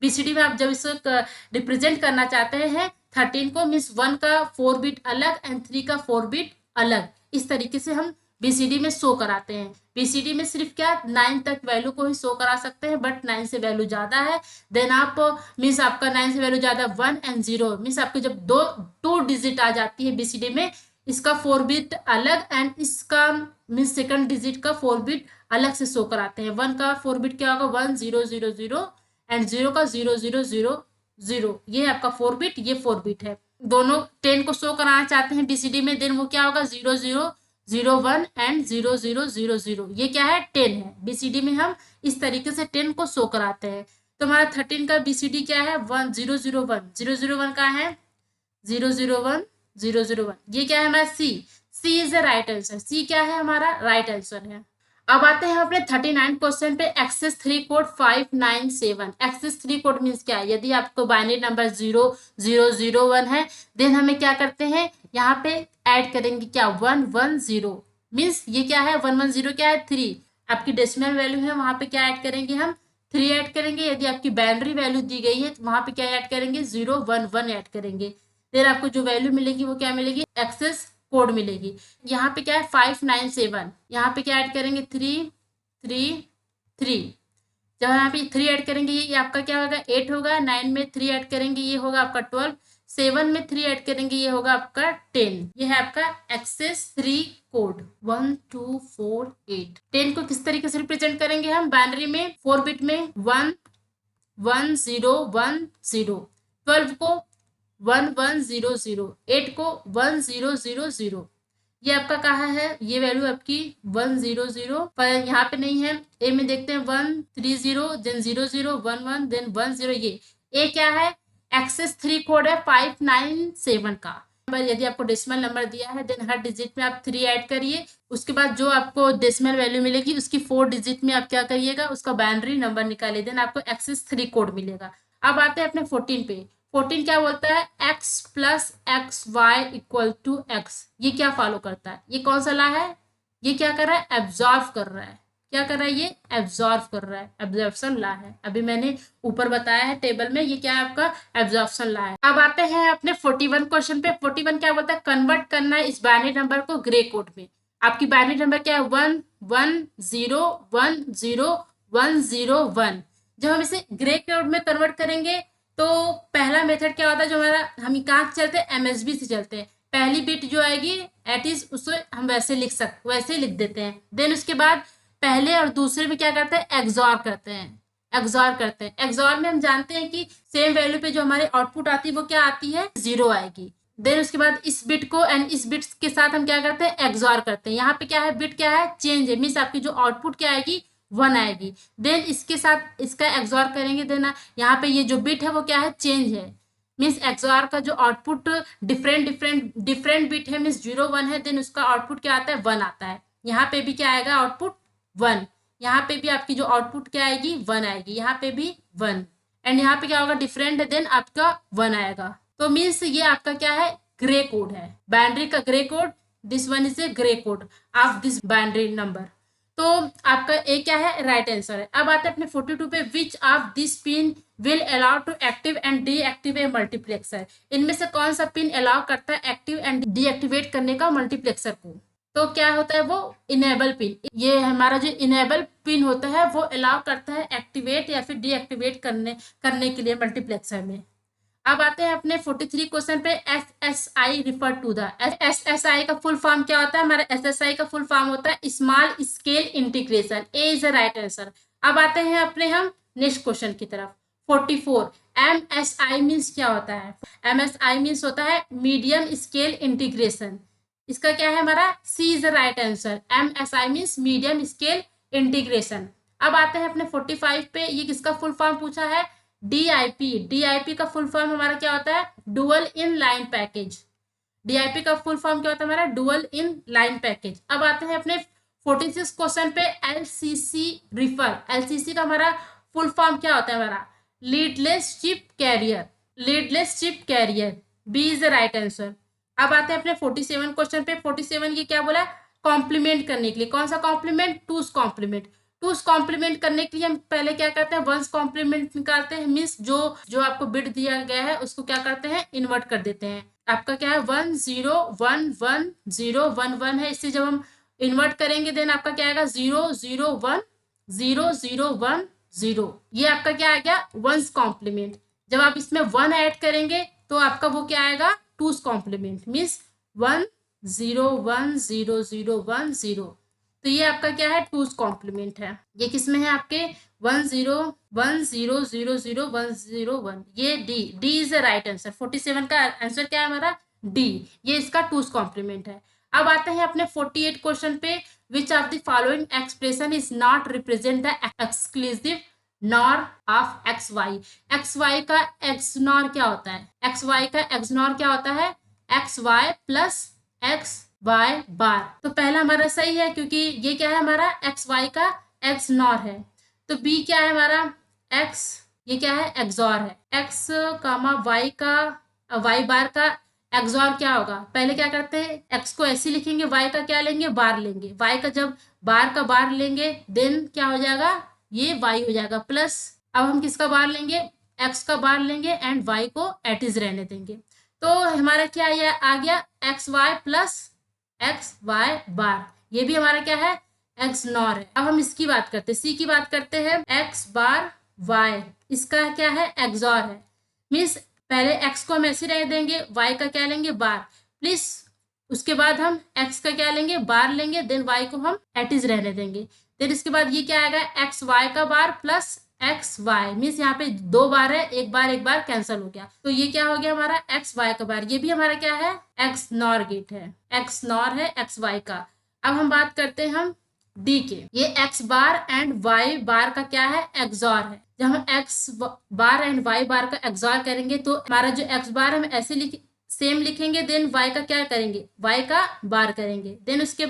A: बीसीडी में आप जब इसको रिप्रेजेंट करना चाहते हैं 13 को, मीन्स 1 का 4 बिट अलग एंड 3 का 4 बिट अलग, इस तरीके से हम बीसीडी में शो कराते हैं। बीसीडी में सिर्फ क्या 9 तक वैल्यू को ही शो करा सकते हैं, बट 9 से वैल्यू ज्यादा है देन आप मीन्स आपका 9 से वैल्यू ज्यादा 1 एंड 0 मीन्स आपको जब दो डिजिट आ जाती है बीसीडी में, इसका 4 बिट अलग एंड इसका मीन्स सेकंड डिजिट का 4 बिट अलग से शो कराते हैं। 1 का 4 बिट क्या होगा 1000 एंड 0 का 0000, ये है आपका 4 बिट, ये 4 बिट है। दोनों 10 को शो कराना चाहते हैं बीसीडी में, देन वो क्या होगा 0001 एंड 0000, ये क्या है 10 है। बीसीडी में हम इस तरीके से 10 को शो कराते हैं। तो हमारा 13 का बीसीडी क्या है 1001 का है 001, ये क्या है हमारा C is the right answer. सी क्या है हमारा राइट आंसर है। अब आते हैं अपने 39 क्वेश्चन पे। Excess 3 code 597। Excess 3 code means क्या है, यदि आपको बाइनरी नंबर 0001 है, देन हमें क्या करते हैं यहाँ पे ऐड करेंगे क्या 110, मीन्स ये क्या है 110 क्या है 3, आपकी डेसिमल वैल्यू है वहां पे क्या ऐड करेंगे हम 3 ऐड करेंगे। यदि आपकी बाइनरी वैल्यू दी गई है तो वहां पे क्या ऐड करेंगे 011 ऐड करेंगे। फिर आपको जो वैल्यू मिलेगी वो क्या मिलेगी एक्सेस कोड मिलेगी। यहाँ पे क्या है 597, यहाँ पे क्या ऐड करेंगे 333, जब यहाँ पे 3 ऐड करेंगे ये आपका क्या होगा 8 होगा, 9 में 3 ऐड करेंगे ये होगा आपका 12, 7 में 3 ऐड करेंगे ये होगा आपका 10। ये है आपका एक्सेस 3 कोड 1248। 10 को किस तरीके से रिप्रेजेंट करेंगे हम बाइनरी में 4 बिट में 11010, 12 को 1100, 8 को 1000, ये आपका कहाँ है ये वैल्यू आपकी 100 पर यहाँ पे नहीं है। ए में देखते हैं 130 देन 0011 देन 10, ये ए क्या है एक्सेस 3 कोड है 597 का। यदि आपको डेसिमल नंबर दिया है देन हर डिजिट में आप 3 ऐड करिए, उसके बाद जो आपको डेसिमल वैल्यू मिलेगी उसकी 4 डिजिट में आप क्या करिएगा उसका बाइनरी नंबर निकालिए, देन आपको एक्सेस 3 कोड मिलेगा। अब आते हैं अपने 14 पे। 14 क्या बोलता है x plus X Y equal to X. ये क्या फॉलो करता है, ये कौन सा ला है, ये क्या कर रहा है एब्जॉर्व कर रहा है, क्या कर रहा है ये एब्जॉर्व कर रहा है, एब्जॉर्प्शन ला है। अभी मैंने ऊपर बताया है टेबल में ये क्या है आपका एब्जॉर्प्शन ला है। अब आते हैं अपने 41 क्वेश्चन पे। 41 क्या बोलता है कन्वर्ट करना है इस बाइनरी नंबर को ग्रे कोड में। आपकी बाइनरी नंबर क्या है 11010101। जब हम इसे ग्रे कोड में कन्वर्ट करेंगे तो पहला मेथड क्या होता है जो हमारा हम कहाँ चलते हैं एमएसबी से चलते हैं। पहली बिट जो आएगी एट इज उसे हम वैसे लिख देते हैं। देन उसके बाद पहले और दूसरे में क्या करते हैं एक्सॉर करते हैं। एक्सॉर में हम जानते हैं कि सेम वैल्यू पे जो हमारे आउटपुट आती है वो क्या आती है 0 आएगी। देन उसके बाद इस बिट को एंड इस बिट के साथ हम क्या करते हैं एक्सॉर करते हैं। यहाँ पे क्या है बिट क्या है चेंज है, मीन्स आपकी जो आउटपुट क्या आएगी 1 आएगी। देन इसके साथ इसका एक्सॉर करेंगे, देन यहाँ पे ये जो बिट है वो क्या है चेंज है, मीन्स एक्सॉर का जो आउटपुट डिफरेंट बिट है मीन्स 0 1 है, देन उसका आउटपुट क्या आता है 1 आता है। यहाँ पे भी क्या आएगा आउटपुट 1, यहाँ पे भी आपकी जो आउटपुट क्या आएगी 1 आएगी, यहाँ पे भी 1 एंड यहाँ पे क्या होगा डिफरेंट है देन आपका 1 आएगा। तो मीन्स ये आपका क्या है ग्रे कोड है, बाइनरी का grey code. This one is A grey code of this binary number. तो आपका ए क्या है राइट आंसर है। अब आते हैं अपने 42 पे। Which of this pin will allow to active and deactive a multiplexer. इनमें से कौन सा पिन अलाउ करता है एक्टिव एंड डीएक्टिवेट करने का मल्टीप्लेक्सर को। तो क्या होता है वो इनेबल पिन। ये हमारा जो इनेबल पिन होता है वो अलाउ करता है एक्टिवेट या फिर डीएक्टिवेट करने के लिए मल्टीप्लेक्सर में। अब आते हैं अपने 43 क्वेश्चन पे। SSI refer to the. SSI का फुल फॉर्म क्या होता है, हमारा एसएसआई का फुल फॉर्म होता है small scale integration. A is the right answer. अब आते हैं अपने हम नेक्स्ट क्वेश्चन की तरफ। 44 एमएसआई मीन्स क्या होता है। एमएसआई मीन्स होता है मीडियम स्केल इंटीग्रेशन। इसका क्या है हमारा C is the right answer. MSI means medium scale integration. अब आते हैं अपने 45 पे। ये किसका फुल फॉर्म पूछा है डीआईपी। डीआईपी का फुल फॉर्म हमारा क्या होता है dual in line package. DIP का फुल फॉर्म क्या होता है हमारा डुअल इन लाइन पैकेज। अब आते हैं अपने 46 क्वेश्चन पे। LCC refer. एलसीसी का हमारा फुल फॉर्म क्या होता है हमारा leadless chip carrier. Leadless chip carrier B is the right answer. अब आते हैं अपने 47 क्वेश्चन पे। 47 की क्या बोला कॉम्प्लीमेंट करने के लिए। कौन सा कॉम्प्लीमेंट टूस कॉम्प्लीमेंट। टूस कॉम्प्लीमेंट करने के लिए हम पहले क्या करते हैं वंस कॉम्प्लीमेंट निकालते हैं, मीन्स जो आपको बिट दिया गया है उसको क्या करते हैं इन्वर्ट कर देते हैं। आपका क्या है 1011 है, इससे जब हम इन्वर्ट करेंगे देन आपका क्या आएगा 0010010। ये आपका क्या आ गया वंस कॉम्प्लीमेंट। जब आप इसमें 1 ऐड करेंगे तो आपका वो क्या आएगा टूस कॉम्प्लीमेंट मीन्स 10100010। तो ये आपका क्या है, टूज कॉम्प्लीमेंट है। ये किसमें है आपके 1010000101, ये D is the right answer. 47 का आंसर क्या है हमारा, डी। ये इसका टूज कॉम्प्लीमेंट है। अब आते हैं अपने 48 क्वेश्चन पे। Which of the following expression is not represent the exclusive nor of X Y. X Y का एक्स नॉर क्या होता है, एक्स वाई का एक्स नॉर क्या होता है, X Y plus X Y bar. तो पहला हमारा सही है, क्योंकि ये क्या है हमारा एक्स वाई का एक्स नॉर है। तो बी क्या है हमारा, एक्स, ये क्या है एक्सॉर है, एक्स कामा वाई का वाई बार का एक्सॉर क्या होगा। पहले क्या करते हैं, एक्स को ऐसे लिखेंगे, वाई का क्या लेंगे, बार लेंगे। वाई का जब बार का बार लेंगे देन क्या हो जाएगा, ये वाई हो जाएगा प्लस। अब हम किसका बार लेंगे, एक्स का बार लेंगे एंड वाई को एट इज रहने देंगे। तो हमारा क्या आ गया, X Y plus X Y bar. ये भी हमारा क्या है, एक्स नॉर है। अब हम इसकी बात करते हैं, सी की बात करते हैं, एक्स बार वाई, इसका क्या है एक्सॉर है। मीन्स पहले एक्स को हम ऐसे रहने देंगे, वाई का क्या लेंगे बार प्लीज, उसके बाद हम एक्स का क्या लेंगे बार लेंगे, देन वाई को हम एट इज रहने देंगे। देन इसके बाद ये क्या आएगा, एक्स वाई का बार प्लस एक्स वाई। मीन्स यहाँ पे दो बार है, एक बार कैंसिल हो गया, तो ये क्या हो गया हमारा एक्स वाई का बार। ये भी हमारा क्या है, एक्स नॉर गेट है, एक्स नॉर है एक्स वाई का। अब हम बात करते हैं हम डी के। ये एक्स बार एंड वाई बार का क्या है, एक्सॉर है। जब हम एक्स बार एंड वाई बार का एक्सॉर करेंगे तो हमारा जो एक्स बार हम ऐसे सेम लिखेंगे, देन वाई का क्या करेंगे, वाई का बार करेंगे। देन उसके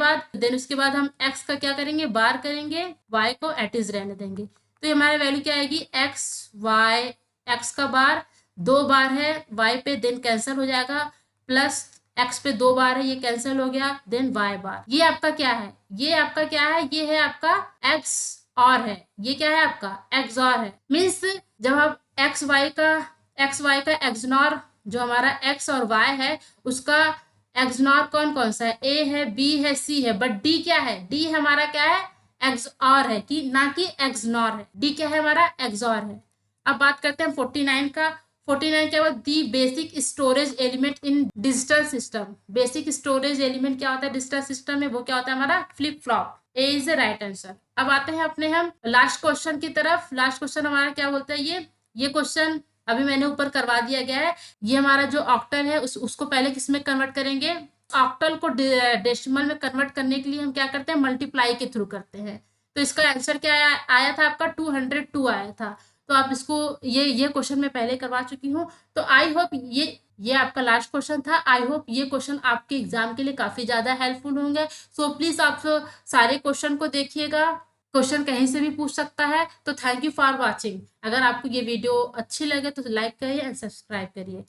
A: बाद हम एक्स का क्या करेंगे, बार करेंगे, वाई को एट इज रहने देंगे। तो ये हमारा वैल्यू क्या आएगी, एक्स वाई, एक्स का बार दो बार है वाई पे, देन कैंसिल हो जाएगा, प्लस एक्स पे दो बार है, ये कैंसिल हो गया, देन वाई बार। ये आपका क्या है, ये आपका क्या है, ये है आपका एक्स और है, ये क्या है आपका एक्स और है। मीन्स जब आप एक्स वाई का एक्सनॉर, जो हमारा एक्स और वाई है उसका एक्सनॉर कौन कौन सा है, ए है, बी है, सी है, बट डी क्या है, डी हमारा क्या है एक्स और है, कि ना कि एक्सनॉर है। डी क्या है हमारा एक्स और है। अब बात करते हैं 49 का। 49 क्या हुआ, the basic storage element in digital system. Basic storage element क्या होता है डिजिटल सिस्टम में, वो क्या होता है हमारा flip flop. A is the right answer. अब आते हैं अपने हम लास्ट क्वेश्चन की तरफ। लास्ट क्वेश्चन हमारा क्या बोलता है, ये क्वेश्चन अभी मैंने ऊपर करवा दिया गया है। ये हमारा जो ऑक्टल है उसको पहले किस में कन्वर्ट करेंगे, ऑक्टल को डेसिमल में कन्वर्ट करने के लिए हम क्या करते हैं, मल्टीप्लाई के थ्रू करते हैं। तो इसका आंसर क्या आया था आपका 202 आया था। तो आप इसको ये क्वेश्चन मैं पहले करवा चुकी हूँ। तो आई होप ये आपका लास्ट क्वेश्चन था। आई होप ये क्वेश्चन आपके एग्जाम के लिए काफी ज्यादा हेल्पफुल होंगे। सो प्लीज आप सारे क्वेश्चन को देखिएगा, क्वेश्चन कहीं से भी पूछ सकता है। तो थैंक यू फॉर वॉचिंग। अगर आपको ये वीडियो अच्छी लगे तो लाइक करिए एंड सब्सक्राइब करिए।